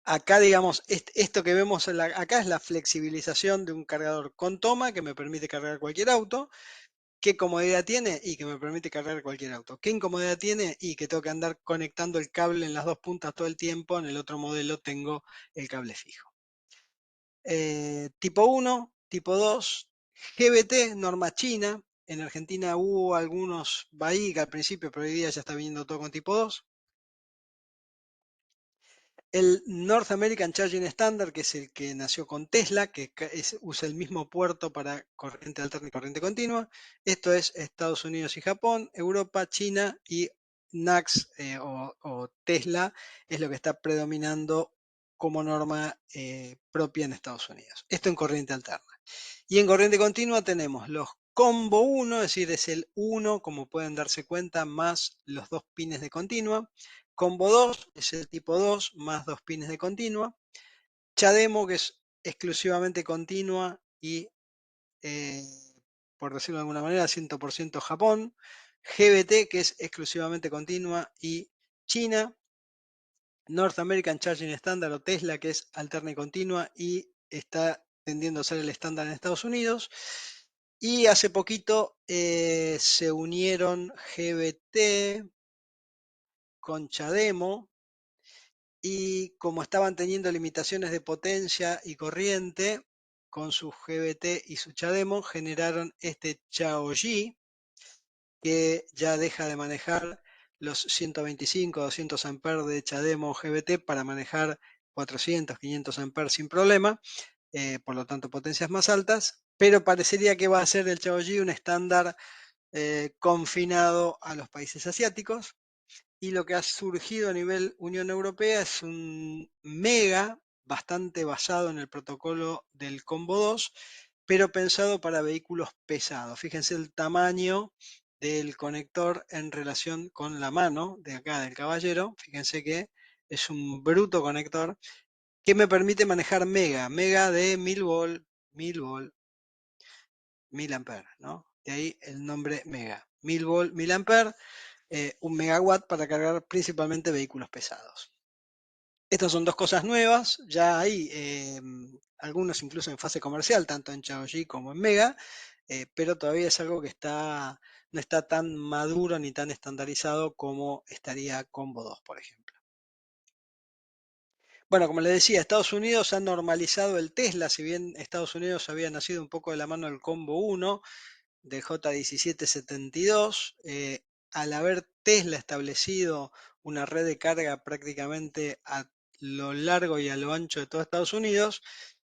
Acá, digamos, esto que vemos acá es la flexibilización de un cargador con toma que me permite cargar cualquier auto. ¿Qué comodidad tiene? Y que me permite cargar cualquier auto. ¿Qué incomodidad tiene? Y que tengo que andar conectando el cable en las dos puntas todo el tiempo. En el otro modelo tengo el cable fijo. Tipo 1, tipo 2, GBT, norma china. En Argentina hubo algunos BAIC al principio, pero hoy día ya está viniendo todo con tipo 2. El North American Charging Standard, que es el que nació con Tesla, que usa el mismo puerto para corriente alterna y corriente continua. Esto es Estados Unidos y Japón, Europa, China y NACS o Tesla es lo que está predominando como norma propia en Estados Unidos. Esto en corriente alterna. Y en corriente continua tenemos los combo 1, es decir, es el 1, como pueden darse cuenta, más los dos pines de continua. Combo 2 es el tipo 2 más dos pines de continua. Chademo, que es exclusivamente continua y, eh, por decirlo de alguna manera, 100% Japón. GBT, que es exclusivamente continua y China. North American Charging Standard o Tesla, que es alterna y continua y está tendiendo a ser el estándar en Estados Unidos. Y hace poquito se unieron GBT con Chademo y como estaban teniendo limitaciones de potencia y corriente con su GBT y su Chademo, generaron este Chaoji que ya deja de manejar los 125, 200 amperes de Chademo GBT para manejar 400, 500 amperes sin problema, por lo tanto potencias más altas, pero parecería que va a ser el Chaoji un estándar confinado a los países asiáticos. Y lo que ha surgido a nivel Unión Europea es un mega bastante basado en el protocolo del Combo 2, pero pensado para vehículos pesados. Fíjense el tamaño del conector en relación con la mano de acá del caballero. Fíjense que es un bruto conector que me permite manejar mega de 1000 volt, 1000 volt, 1000 amperes, ¿no? De ahí el nombre mega. 1000 volt, 1000 amperes, un megawatt para cargar principalmente vehículos pesados. Estas son dos cosas nuevas, ya hay algunos incluso en fase comercial, tanto en Chaoji como en Mega, pero todavía es algo que no está tan maduro ni tan estandarizado como estaría Combo 2, por ejemplo. Bueno, como les decía, Estados Unidos ha normalizado el Tesla, si bien Estados Unidos había nacido un poco de la mano del Combo 1, del J1772, al haber Tesla establecido una red de carga prácticamente a lo largo y a lo ancho de todo Estados Unidos,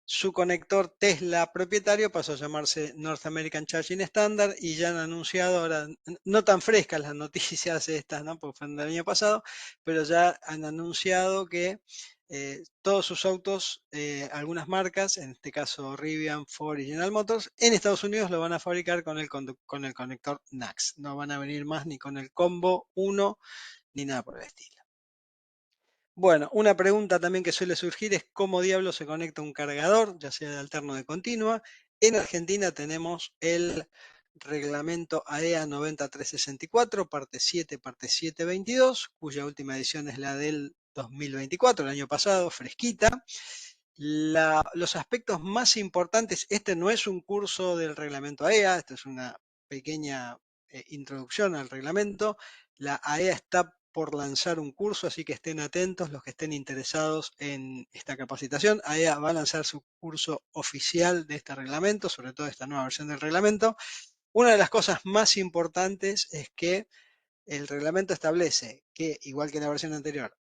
su conector Tesla propietario pasó a llamarse North American Charging Standard y ya han anunciado, ahora no tan frescas las noticias estas, ¿no? Porque fueron del año pasado, pero ya han anunciado que todos sus autos, algunas marcas, en este caso Rivian, Ford y General Motors, en Estados Unidos lo van a fabricar con con el conector NACS. No van a venir más ni con el Combo 1 ni nada por el estilo. Bueno, una pregunta también que suele surgir es cómo diablos se conecta un cargador, ya sea de alterno o de continua. En Argentina tenemos el reglamento AEA 90364, parte 7, parte 722, cuya última edición es la del 2024, el año pasado, fresquita. Los aspectos más importantes, este no es un curso del reglamento AEA, esto es una pequeña introducción al reglamento. La AEA está por lanzar un curso, así que estén atentos los que estén interesados en esta capacitación. AEA va a lanzar su curso oficial de este reglamento, sobre todo esta nueva versión del reglamento. Una de las cosas más importantes es que el reglamento establece que, igual que en la versión anterior,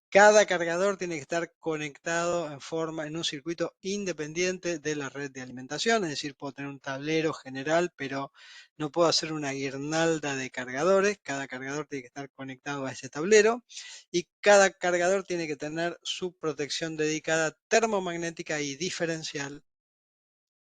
cada cargador tiene que estar conectado en un circuito independiente de la red de alimentación, es decir, puedo tener un tablero general, pero no puedo hacer una guirnalda de cargadores, cada cargador tiene que estar conectado a ese tablero y cada cargador tiene que tener su protección dedicada termomagnética y diferencial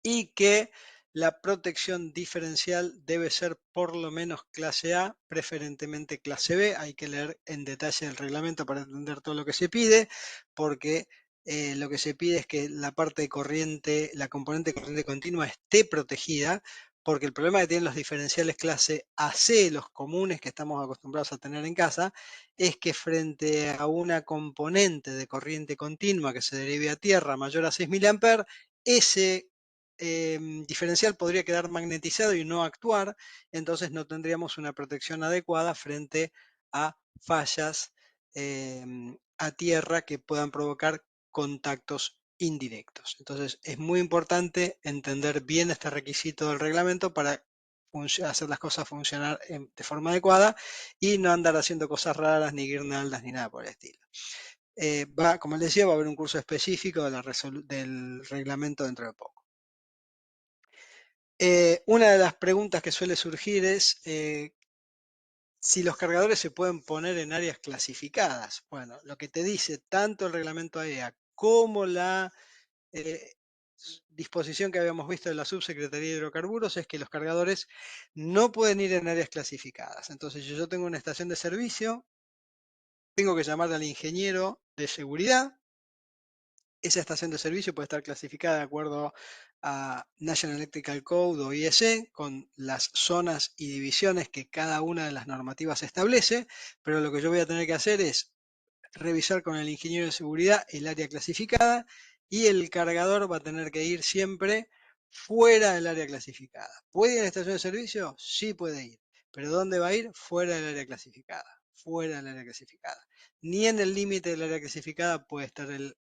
y que la protección diferencial debe ser por lo menos clase A, preferentemente clase B. Hay que leer en detalle el reglamento para entender todo lo que se pide, porque lo que se pide es que la parte de corriente, la componente de corriente continua esté protegida, porque el problema que tienen los diferenciales clase AC, los comunes que estamos acostumbrados a tener en casa, es que frente a una componente de corriente continua que se derive a tierra mayor a 6 mA, ese diferencial podría quedar magnetizado y no actuar, entonces no tendríamos una protección adecuada frente a fallas a tierra que puedan provocar contactos indirectos. Entonces es muy importante entender bien este requisito del reglamento para hacer las cosas funcionar de forma adecuada y no andar haciendo cosas raras, ni guirnaldas, ni nada por el estilo. Como les decía, va a haber un curso específico del reglamento dentro de poco. Una de las preguntas que suele surgir es si los cargadores se pueden poner en áreas clasificadas. Bueno, lo que te dice tanto el reglamento AEA como la eh, disposición que habíamos visto de la Subsecretaría de Hidrocarburos es que los cargadores no pueden ir en áreas clasificadas. Entonces, si yo tengo una estación de servicio, tengo que llamar al ingeniero de seguridad. Esa estación de servicio puede estar clasificada de acuerdo a National Electrical Code o IEC, con las zonas y divisiones que cada una de las normativas establece, pero lo que yo voy a tener que hacer es revisar con el ingeniero de seguridad el área clasificada y el cargador va a tener que ir siempre fuera del área clasificada. ¿Puede ir a la estación de servicio? Sí puede ir, pero ¿dónde va a ir? Fuera del área clasificada, fuera del área clasificada. Ni en el límite del área clasificada puede estar el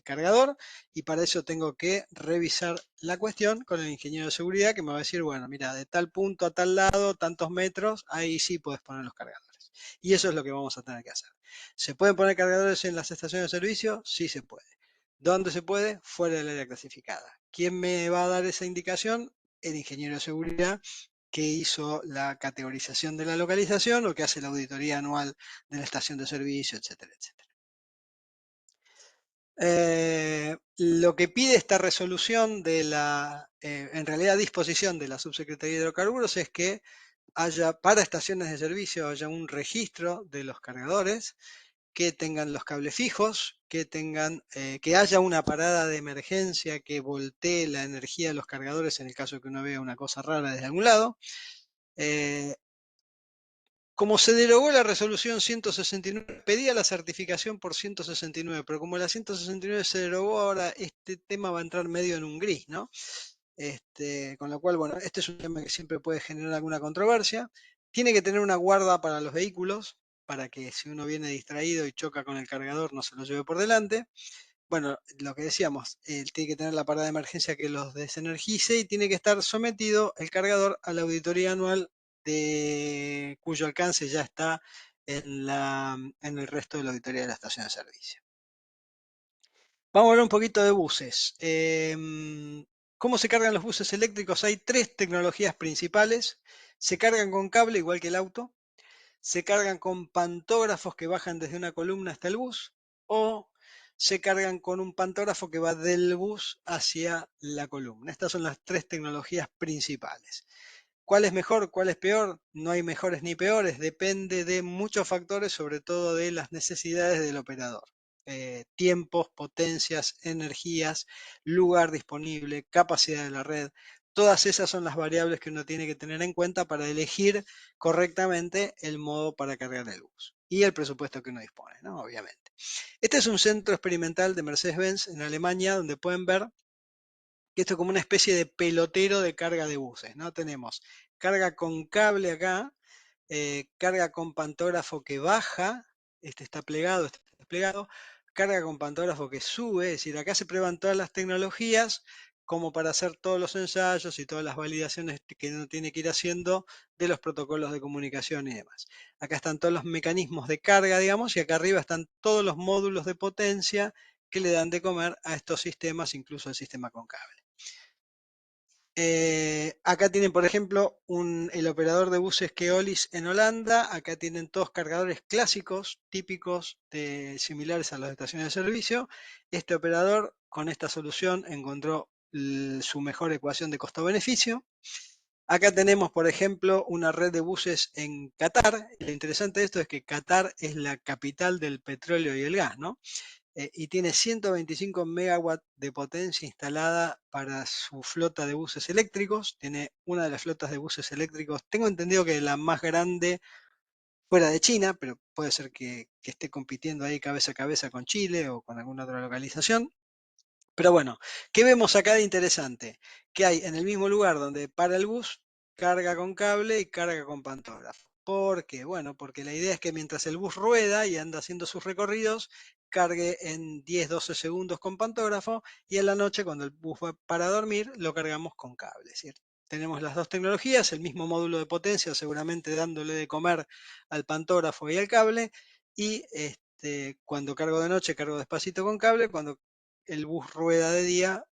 cargador y para eso tengo que revisar la cuestión con el ingeniero de seguridad que me va a decir, bueno, mira, de tal punto a tal lado, tantos metros, ahí sí puedes poner los cargadores. Y eso es lo que vamos a tener que hacer. ¿Se pueden poner cargadores en las estaciones de servicio? Sí se puede. ¿Dónde se puede? Fuera del área clasificada. ¿Quién me va a dar esa indicación? El ingeniero de seguridad que hizo la categorización de la localización o que hace la auditoría anual de la estación de servicio, etcétera, etcétera. Lo que pide esta resolución de en realidad disposición de la Subsecretaría de Hidrocarburos es que haya para estaciones de servicio haya un registro de los cargadores, que tengan los cables fijos, que haya una parada de emergencia que voltee la energía de los cargadores en el caso de que uno vea una cosa rara desde algún lado. Como se derogó la resolución 169, pedía la certificación por 169, pero como la 169 se derogó, ahora este tema va a entrar medio en un gris, ¿no? Con lo cual, bueno, este es un tema que siempre puede generar alguna controversia. Tiene que tener una guarda para los vehículos, para que si uno viene distraído y choca con el cargador no se lo lleve por delante. Bueno, lo que decíamos, tiene que tener la parada de emergencia que los desenergice y tiene que estar sometido el cargador a la auditoría anual cuyo alcance ya está en el resto de la auditoría de la estación de servicio. Vamos a hablar un poquito de buses. ¿Cómo se cargan los buses eléctricos? Hay tres tecnologías principales. Se cargan con cable, igual que el auto. Se cargan con pantógrafos que bajan desde una columna hasta el bus. O se cargan con un pantógrafo que va del bus hacia la columna. Estas son las tres tecnologías principales. ¿Cuál es mejor? ¿Cuál es peor? No hay mejores ni peores. Depende de muchos factores, sobre todo de las necesidades del operador. Tiempos, potencias, energías, lugar disponible, capacidad de la red. Todas esas son las variables que uno tiene que tener en cuenta para elegir correctamente el modo para cargar el bus. Y el presupuesto que uno dispone, ¿no? Obviamente. Este es un centro experimental de Mercedes-Benz en Alemania, donde pueden ver que esto es como una especie de pelotero de carga de buses, ¿no? Tenemos carga con cable acá, carga con pantógrafo que baja, este está plegado, este está desplegado, carga con pantógrafo que sube, es decir, acá se prueban todas las tecnologías como para hacer todos los ensayos y todas las validaciones que uno tiene que ir haciendo de los protocolos de comunicación y demás. Acá están todos los mecanismos de carga, digamos, y acá arriba están todos los módulos de potencia que le dan de comer a estos sistemas, incluso el sistema con cable. Acá tienen, por ejemplo, el operador de buses Keolis en Holanda. Acá tienen todos cargadores clásicos, típicos, similares a las estaciones de servicio. Este operador, con esta solución, encontró su mejor ecuación de costo-beneficio. Acá tenemos, por ejemplo, una red de buses en Qatar. Lo interesante de esto es que Qatar es la capital del petróleo y el gas, ¿no? Y tiene 125 megawatts de potencia instalada para su flota de buses eléctricos. Tiene una de las flotas de buses eléctricos, tengo entendido que la más grande fuera de China, pero puede ser que esté compitiendo ahí cabeza a cabeza con Chile o con alguna otra localización. Pero bueno, ¿qué vemos acá de interesante? Que hay en el mismo lugar donde para el bus, carga con cable y carga con pantógrafo. ¿Por qué? Bueno, porque la idea es que mientras el bus rueda y anda haciendo sus recorridos, cargue en 10-12 segundos con pantógrafo y en la noche cuando el bus va para dormir lo cargamos con cable, ¿cierto? Tenemos las dos tecnologías, el mismo módulo de potencia, seguramente dándole de comer al pantógrafo y al cable, y cuando cargo de noche cargo despacito con cable, cuando el bus rueda de día,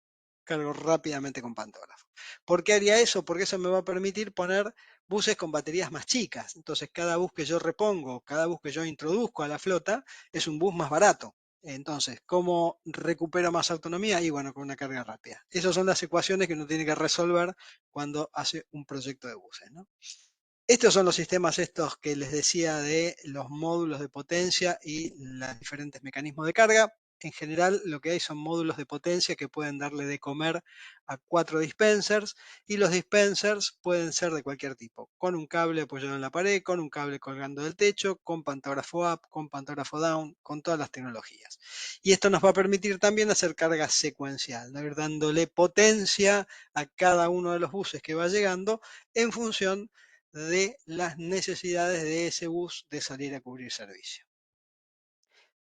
cargo rápidamente con pantógrafo. ¿Por qué haría eso? Porque eso me va a permitir poner buses con baterías más chicas. Entonces, cada bus que yo repongo, cada bus que yo introduzco a la flota, es un bus más barato. Entonces, ¿cómo recupero más autonomía? Y bueno, con una carga rápida. Esas son las ecuaciones que uno tiene que resolver cuando hace un proyecto de buses, ¿no? Estos son los sistemas estos que les decía de los módulos de potencia y los diferentes mecanismos de carga. En general lo que hay son módulos de potencia que pueden darle de comer a 4 dispensers y los dispensers pueden ser de cualquier tipo, con un cable apoyado en la pared, con un cable colgando del techo, con pantógrafo up, con pantógrafo down, con todas las tecnologías. Y esto nos va a permitir también hacer carga secuencial, ¿no? Dándole potencia a cada uno de los buses que va llegando en función de las necesidades de ese bus de salir a cubrir servicio.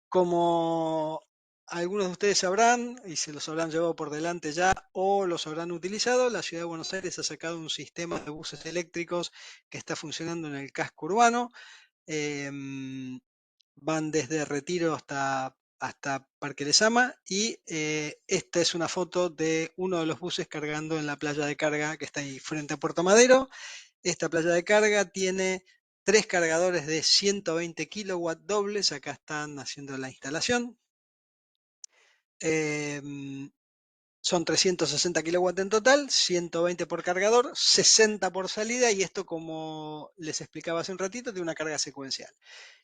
Como algunos de ustedes sabrán, y se los habrán llevado por delante ya o los habrán utilizado, la Ciudad de Buenos Aires ha sacado un sistema de buses eléctricos que está funcionando en el casco urbano. Van desde Retiro hasta Parque Lezama y esta es una foto de uno de los buses cargando en la playa de carga que está ahí frente a Puerto Madero. Esta playa de carga tiene 3 cargadores de 120 kilowatts dobles, acá están haciendo la instalación. Son 360 kilowatts en total, 120 por cargador, 60 por salida y esto, como les explicaba hace un ratito, tiene una carga secuencial.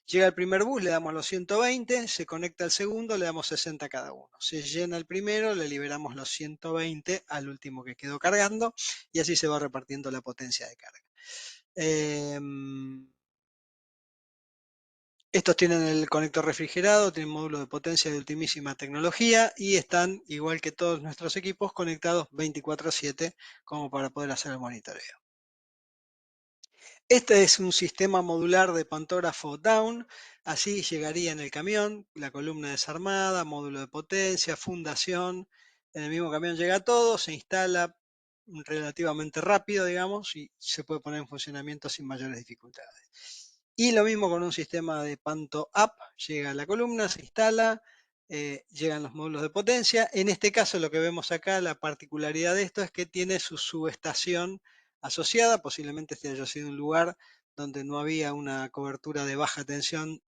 Llega el primer bus, le damos los 120, se conecta el segundo, le damos 60 cada uno. Se llena el primero, le liberamos los 120 al último que quedó cargando y así se va repartiendo la potencia de carga. Estos tienen el conector refrigerado, tienen módulo de potencia de ultimísima tecnología y están, igual que todos nuestros equipos, conectados 24/7 como para poder hacer el monitoreo. Este es un sistema modular de pantógrafo down, así llegaría en el camión, la columna desarmada, módulo de potencia, fundación, en el mismo camión llega todo, se instala relativamente rápido, digamos, y se puede poner en funcionamiento sin mayores dificultades. Y lo mismo con un sistema de Panto Up, llega a la columna, se instala, llegan los módulos de potencia. En este caso lo que vemos acá, la particularidad de esto es que tiene su subestación asociada, posiblemente este haya sido un lugar donde no había una cobertura de baja tensión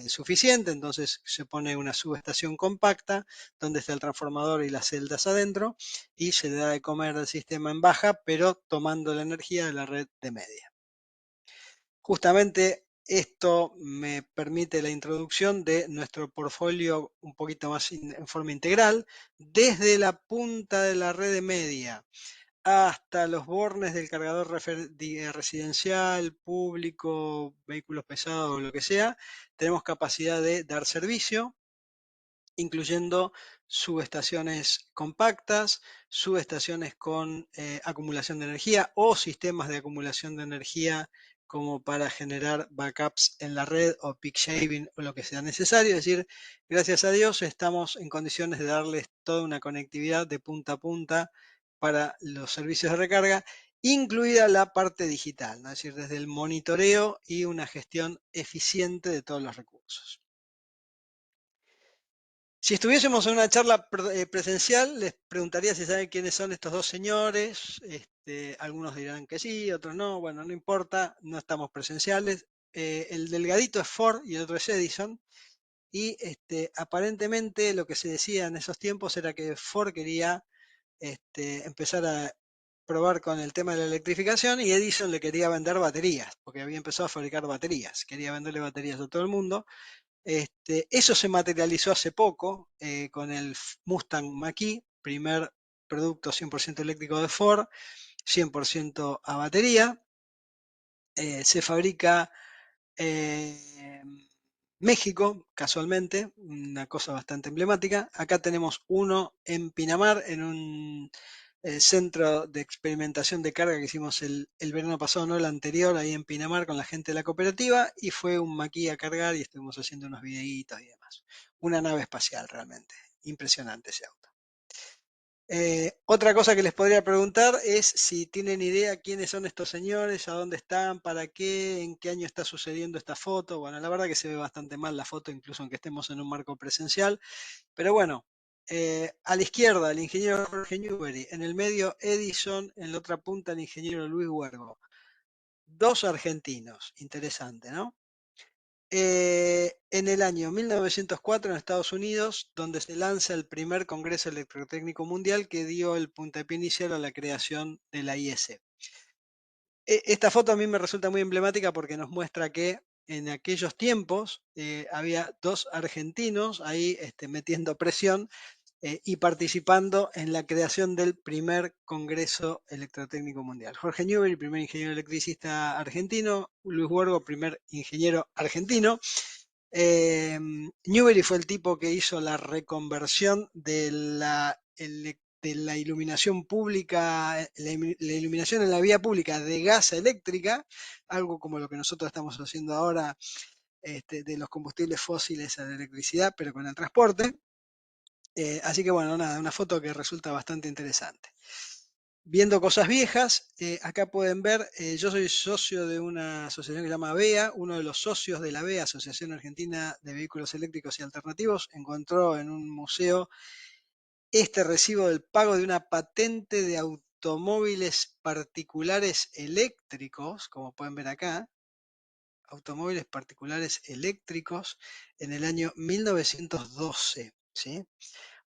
suficiente, entonces se pone una subestación compacta donde está el transformador y las celdas adentro y se le da de comer al sistema en baja, pero tomando la energía de la red de media. Justamente esto me permite la introducción de nuestro portfolio un poquito más en forma integral, desde la punta de la red de media hasta los bornes del cargador residencial, público, vehículos pesados o lo que sea, tenemos capacidad de dar servicio, incluyendo subestaciones compactas, subestaciones con acumulación de energía o sistemas de acumulación de energía como para generar backups en la red o peak shaving o lo que sea necesario. Es decir, gracias a Dios estamos en condiciones de darles toda una conectividad de punta a punta para los servicios de recarga, incluida la parte digital, ¿no? Es decir, desde el monitoreo y una gestión eficiente de todos los recursos. Si estuviésemos en una charla presencial, les preguntaría si saben quiénes son estos dos señores. Algunos dirán que sí, otros no. Bueno, no importa, no estamos presenciales. El delgadito es Ford y el otro es Edison. Y aparentemente lo que se decía en esos tiempos era que Ford quería empezar a probar con el tema de la electrificación y Edison le quería vender baterías, porque había empezado a fabricar baterías. Quería venderle baterías a todo el mundo. Eso se materializó hace poco con el Mustang Mach-E, primer producto 100% eléctrico de Ford, 100% a batería. Se fabrica en México, casualmente, una cosa bastante emblemática. Acá tenemos uno en Pinamar, en un centro de experimentación de carga que hicimos el verano pasado, no el anterior, ahí en Pinamar con la gente de la cooperativa, y fue un maquí a cargar y estuvimos haciendo unos videitos y demás. Una nave espacial realmente, impresionante ese auto. Otra cosa que les podría preguntar es si tienen idea quiénes son estos señores, a dónde están, para qué, en qué año está sucediendo esta foto. Bueno, la verdad que se ve bastante mal la foto, incluso aunque estemos en un marco presencial. Pero bueno, a la izquierda el ingeniero Jorge Newbery, en el medio Edison, en la otra punta el ingeniero Luis Huergo. Dos argentinos, interesante, ¿no? En el año 1904 en Estados Unidos, donde se lanza el primer Congreso Electrotécnico Mundial que dio el puntapié inicial a la creación de la IS. Esta foto a mí me resulta muy emblemática porque nos muestra que en aquellos tiempos había dos argentinos ahí metiendo presión y participando en la creación del primer Congreso Electrotécnico Mundial. Jorge Newbery, primer ingeniero electricista argentino, Luis Huergo, primer ingeniero argentino. Newbery fue el tipo que hizo la reconversión de la iluminación pública, la iluminación en la vía pública de gas a eléctrica, algo como lo que nosotros estamos haciendo ahora de los combustibles fósiles a la electricidad, pero con el transporte. Así que bueno, nada, una foto que resulta bastante interesante. Viendo cosas viejas, acá pueden ver, yo soy socio de una asociación que se llama AVEA, uno de los socios de la AVEA, Asociación Argentina de Vehículos Eléctricos y Alternativos, encontró en un museo este recibo del pago de una patente de automóviles particulares eléctricos, como pueden ver acá, automóviles particulares eléctricos en el año 1912, ¿sí?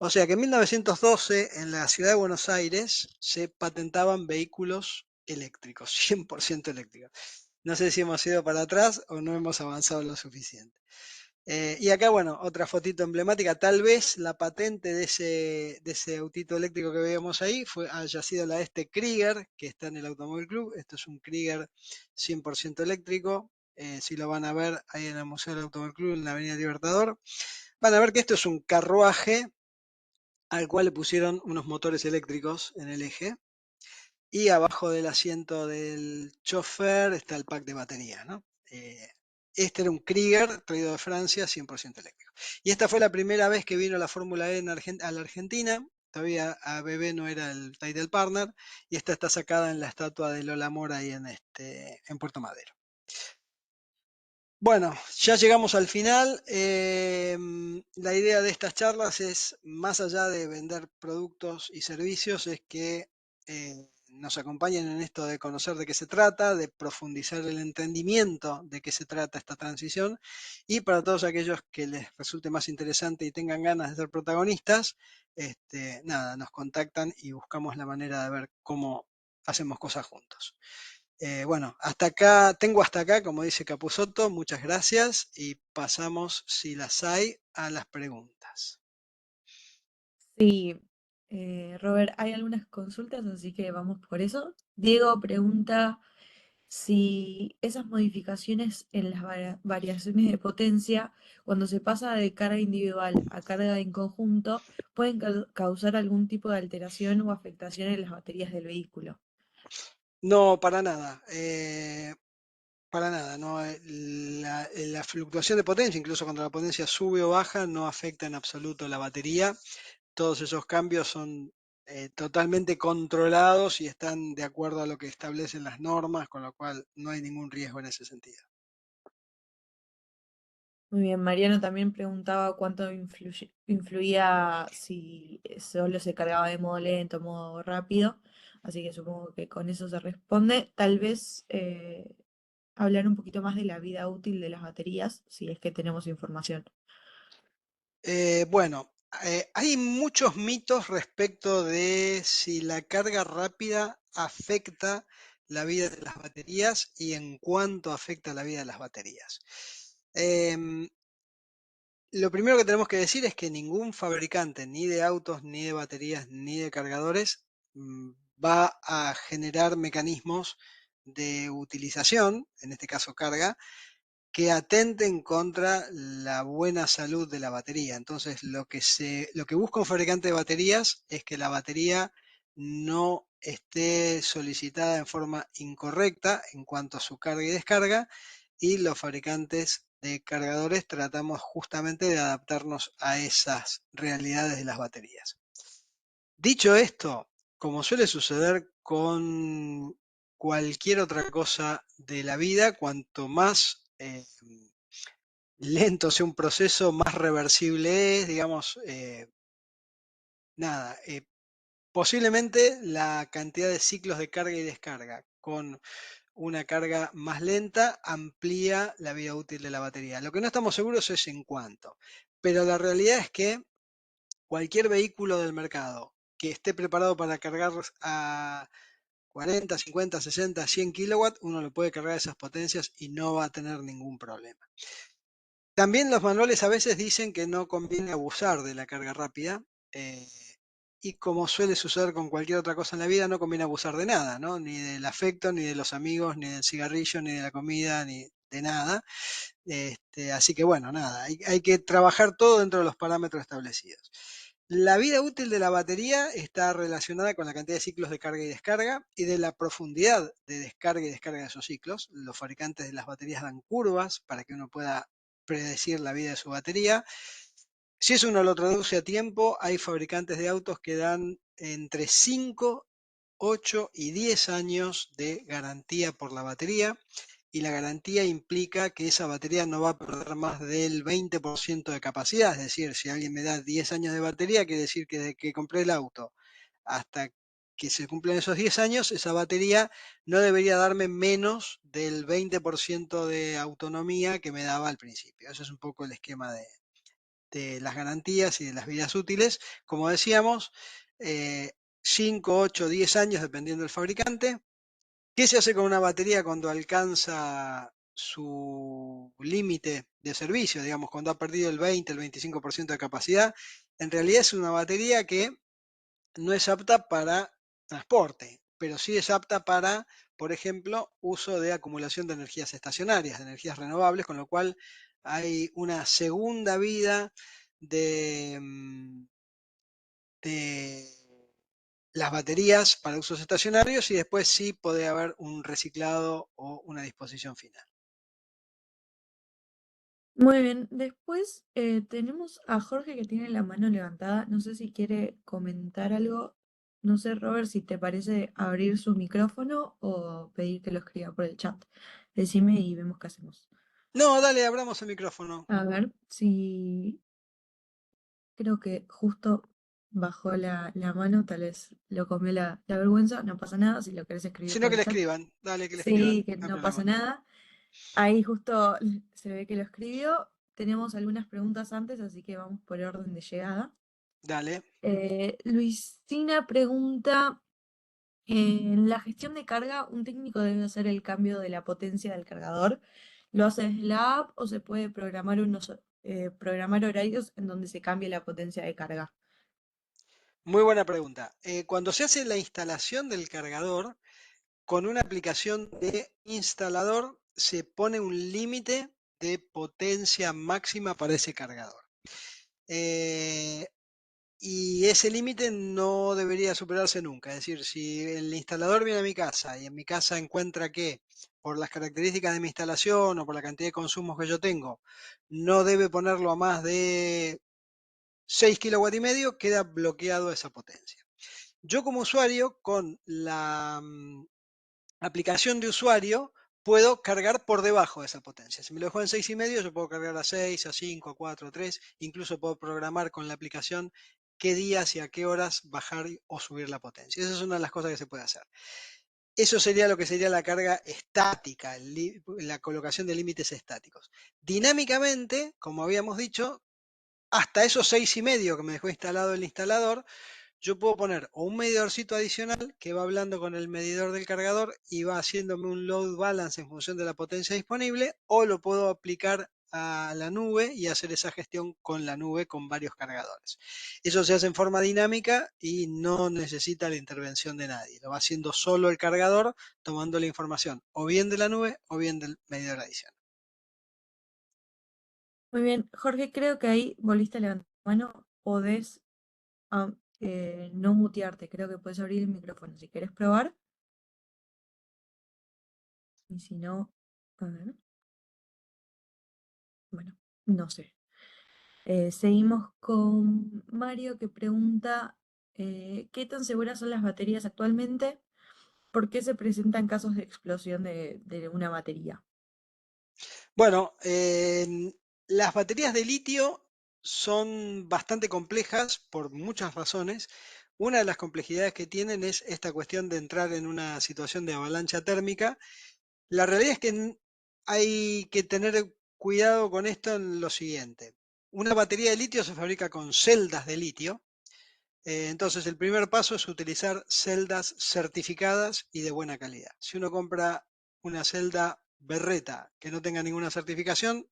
O sea que en 1912 en la ciudad de Buenos Aires se patentaban vehículos eléctricos, 100% eléctricos. No sé si hemos ido para atrás o no hemos avanzado lo suficiente. Y acá, bueno, otra fotito emblemática. Tal vez la patente de ese autito eléctrico que veíamos ahí haya sido la de este Krieger, que está en el Automóvil Club. Esto es un Krieger 100% eléctrico. si lo van a ver ahí en el Museo del Automóvil Club, en la Avenida Libertador, van a ver que esto es un carruaje al cual le pusieron unos motores eléctricos en el eje y abajo del asiento del chofer está el pack de batería, ¿no? Este era un Krieger traído de Francia, 100% eléctrico. Y esta fue la primera vez que vino la Fórmula E a la Argentina. Todavía ABB no era el title partner. Y esta está sacada en la estatua de Lola Mora ahí en Puerto Madero. Bueno, ya llegamos al final. La idea de estas charlas es, más allá de vender productos y servicios, es que nos acompañen en esto de conocer de qué se trata, de profundizar el entendimiento de qué se trata esta transición, y para todos aquellos que les resulte más interesante y tengan ganas de ser protagonistas, nada, nos contactan y buscamos la manera de ver cómo hacemos cosas juntos. Bueno, tengo hasta acá, como dice Capusotto, muchas gracias y pasamos, si las hay, a las preguntas. Sí, Robert, hay algunas consultas, así que vamos por eso. Diego pregunta si esas modificaciones en las variaciones de potencia, cuando se pasa de carga individual a carga en conjunto, pueden causar algún tipo de alteración o afectación en las baterías del vehículo. No, para nada, no, la fluctuación de potencia, incluso cuando la potencia sube o baja, no afecta en absoluto la batería. Todos esos cambios son totalmente controlados y están de acuerdo a lo que establecen las normas, con lo cual no hay ningún riesgo en ese sentido. Muy bien, Mariano también preguntaba cuánto influía si solo se cargaba de modo lento o modo rápido, así que supongo que con eso se responde. Tal vez hablar un poquito más de la vida útil de las baterías, si es que tenemos información. Bueno, hay muchos mitos respecto de si la carga rápida afecta la vida de las baterías y en cuánto afecta la vida de las baterías. Em, lo primero que tenemos que decir es que ningún fabricante, ni de autos, ni de baterías, ni de cargadores, va a generar mecanismos de utilización, en este caso carga, que atenten contra la buena salud de la batería. Entonces, lo que busca un fabricante de baterías es que la batería no esté solicitada en forma incorrecta en cuanto a su carga y descarga, y los fabricantes de cargadores tratamos justamente de adaptarnos a esas realidades de las baterías. Dicho esto, como suele suceder con cualquier otra cosa de la vida, cuanto más lento sea un proceso, más reversible es, digamos, nada, posiblemente la cantidad de ciclos de carga y descarga con una carga más lenta amplía la vida útil de la batería. Lo que no estamos seguros es en cuánto, pero la realidad es que cualquier vehículo del mercado que esté preparado para cargar a 40, 50, 60, 100 kilowatts, uno lo puede cargar a esas potencias y no va a tener ningún problema. También los manuales a veces dicen que no conviene abusar de la carga rápida, eh, y como suele suceder con cualquier otra cosa en la vida, no conviene abusar de nada, ¿no? Ni del afecto, ni de los amigos, ni del cigarrillo, ni de la comida, ni de nada. Así que bueno, nada, hay que trabajar todo dentro de los parámetros establecidos. La vida útil de la batería está relacionada con la cantidad de ciclos de carga y descarga y de la profundidad de descarga y descarga de esos ciclos. Los fabricantes de las baterías dan curvas para que uno pueda predecir la vida de su batería. Si eso uno lo traduce a tiempo, hay fabricantes de autos que dan entre 5, 8 y 10 años de garantía por la batería, y la garantía implica que esa batería no va a perder más del 20% de capacidad. Es decir, si alguien me da 10 años de batería, quiere decir que desde que compré el auto hasta que se cumplen esos 10 años, esa batería no debería darme menos del 20% de autonomía que me daba al principio. Eso es un poco el esquema de las garantías y de las vidas útiles. Como decíamos, 5, 8, 10 años dependiendo del fabricante. ¿Qué se hace con una batería cuando alcanza su límite de servicio? Digamos, cuando ha perdido el 20, el 25% de capacidad. En realidad es una batería que no es apta para transporte. pero sí es apta para, por ejemplo, uso de acumulación de energías estacionarias, de energías renovables, con lo cual hay una segunda vida de, de las baterías para usos estacionarios y después sí puede haber un reciclado o una disposición final. Muy bien, después tenemos a Jorge que tiene la mano levantada. No sé si quiere comentar algo. No sé, Robert, si te parece abrir su micrófono o pedir que lo escriba por el chat. Decime y vemos qué hacemos. No, dale, abramos el micrófono. A ver, si creo que justo bajó la mano, tal vez lo comió la vergüenza. No pasa nada si lo querés escribir Sino por que el le chat. escriban, dale que le Sí, escriban, que no hay no pasa problema. nada. Ahí justo se ve que lo escribió. Tenemos algunas preguntas antes, así que vamos por orden de llegada. Dale. Luisina pregunta, en la gestión de carga, ¿un técnico debe hacer el cambio de la potencia del cargador? ¿Lo hace desde la app o se puede programar horarios en donde se cambie la potencia de carga? Muy buena pregunta. Cuando se hace la instalación del cargador, con una aplicación de instalador se pone un límite de potencia máxima para ese cargador. Eh, y ese límite no debería superarse nunca. Es decir, si el instalador viene a mi casa y en mi casa encuentra que por las características de mi instalación o por la cantidad de consumos que yo tengo, no debe ponerlo a más de 6 kilowatts y medio, queda bloqueado esa potencia. Yo como usuario, con la aplicación de usuario, puedo cargar por debajo de esa potencia. Si me lo dejo en 6,5, yo puedo cargar a 6, a 5, a 4, a 3. Incluso puedo programar con la aplicación qué días y a qué horas bajar o subir la potencia. Esa es una de las cosas que se puede hacer. Eso sería lo que sería la carga estática, la colocación de límites estáticos. Dinámicamente, como habíamos dicho, hasta esos 6,5 que me dejó instalado el instalador, yo puedo poner o un medidorcito adicional que va hablando con el medidor del cargador y va haciéndome un load balance en función de la potencia disponible, o lo puedo aplicar a la nube y hacer esa gestión con la nube con varios cargadores. Eso se hace en forma dinámica y no necesita la intervención de nadie. Lo va haciendo solo el cargador, tomando la información o bien de la nube o bien del medidor adicional. Muy bien, Jorge, creo que ahí volviste a levantar la mano. Podés no mutearte, creo que puedes abrir el micrófono si quieres probar. Y si no, a ver, bueno, no sé. Seguimos con Mario que pregunta, ¿qué tan seguras son las baterías actualmente? ¿Por qué se presentan casos de explosión de una batería? Bueno, las baterías de litio son bastante complejas por muchas razones. Una de las complejidades que tienen es esta cuestión de entrar en una situación de avalancha térmica. La realidad es que hay que tener cuidado con esto en lo siguiente. Una batería de litio se fabrica con celdas de litio. Entonces, el primer paso es utilizar celdas certificadas y de buena calidad. Si uno compra una celda berreta que no tenga ninguna certificación,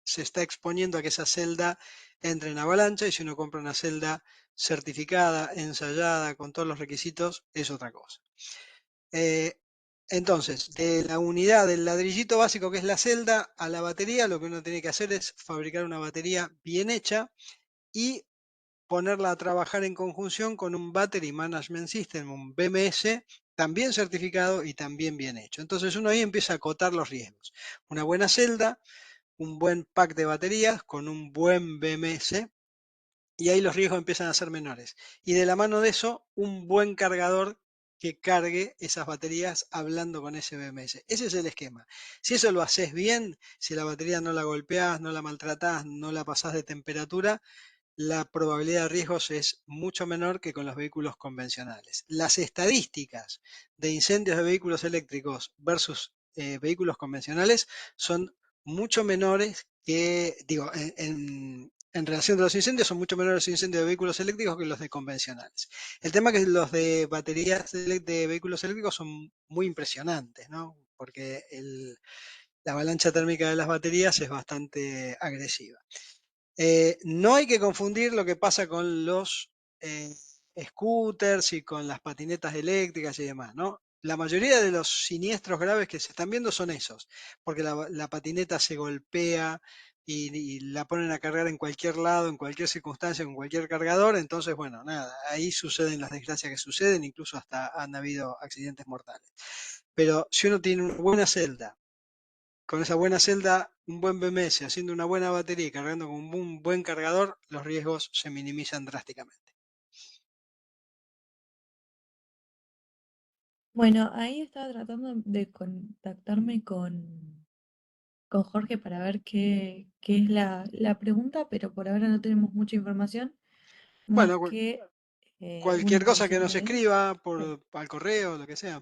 se está exponiendo a que esa celda entre en avalancha, y si uno compra una celda certificada, ensayada, con todos los requisitos, es otra cosa. Eh, entonces, de la unidad del ladrillito básico que es la celda a la batería, lo que uno tiene que hacer es fabricar una batería bien hecha y ponerla a trabajar en conjunción con un Battery Management System, un BMS, también certificado y también bien hecho. Entonces uno ahí empieza a acotar los riesgos. Una buena celda, un buen pack de baterías con un buen BMS, y ahí los riesgos empiezan a ser menores. Y de la mano de eso, un buen cargador que cargue esas baterías hablando con ese BMS. Ese es el esquema. Si eso lo haces bien, si la batería no la golpeás, no la maltratás, no la pasás de temperatura, la probabilidad de riesgos es mucho menor que con los vehículos convencionales. Las estadísticas de incendios de vehículos eléctricos versus vehículos convencionales son mucho menores que, digo, en relación a los incendios, son mucho menores los incendios de vehículos eléctricos que los de convencionales. El tema es que los de baterías de vehículos eléctricos son muy impresionantes, ¿no? Porque la avalancha térmica de las baterías es bastante agresiva. No hay que confundir lo que pasa con los scooters y con las patinetas eléctricas y demás, ¿no? La mayoría de los siniestros graves que se están viendo son esos, porque la patineta se golpea y la ponen a cargar en cualquier lado, en cualquier circunstancia, con cualquier cargador, entonces, bueno, nada, ahí suceden las desgracias que suceden, incluso hasta han habido accidentes mortales. Pero si uno tiene una buena celda, con esa buena celda, un buen BMS, haciendo una buena batería y cargando con un buen cargador, los riesgos se minimizan drásticamente. Bueno, ahí estaba tratando de contactarme con Jorge para ver qué es la pregunta, pero por ahora no tenemos mucha información, más Bueno, que una cualquier cosa que impresión nos de él. escriba Sí, al correo, lo que sea.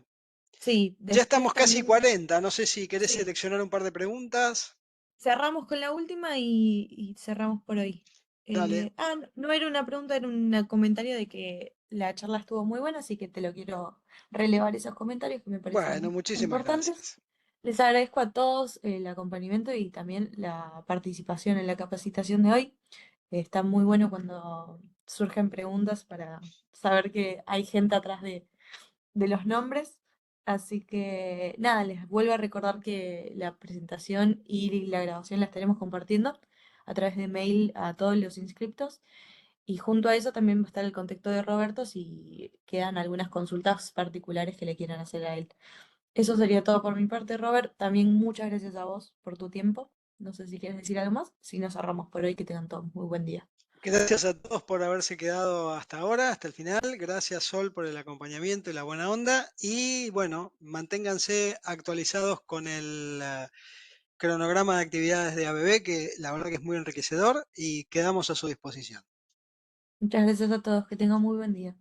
sí, Ya después estamos casi también, 40, no sé si querés sí, seleccionar un par de preguntas. cerramos con la última y cerramos por hoy. Dale. No era una pregunta, era un comentario de que la charla estuvo muy buena, así que te lo quiero relevar esos comentarios que me Bueno, parecen muchísimas importantes. gracias. Les agradezco a todos el acompañamiento y también la participación en la capacitación de hoy. Está muy bueno cuando surgen preguntas para saber que hay gente atrás de los nombres. Así que nada, les vuelvo a recordar que la presentación y la grabación la estaremos compartiendo a través de mail a todos los inscriptos. Y junto a eso también va a estar el contacto de Roberto si quedan algunas consultas particulares que le quieran hacer a él. Eso sería todo por mi parte, Robert. También muchas gracias a vos por tu tiempo. No sé si quieres decir algo más. Si nos cerramos por hoy, que tengan todos muy buen día. Gracias a todos por haberse quedado hasta ahora, hasta el final. Gracias, Sol, por el acompañamiento y la buena onda. Y bueno, manténganse actualizados con el cronograma de actividades de ABB, que la verdad que es muy enriquecedor y quedamos a su disposición. Muchas gracias a todos. Que tengan muy buen día.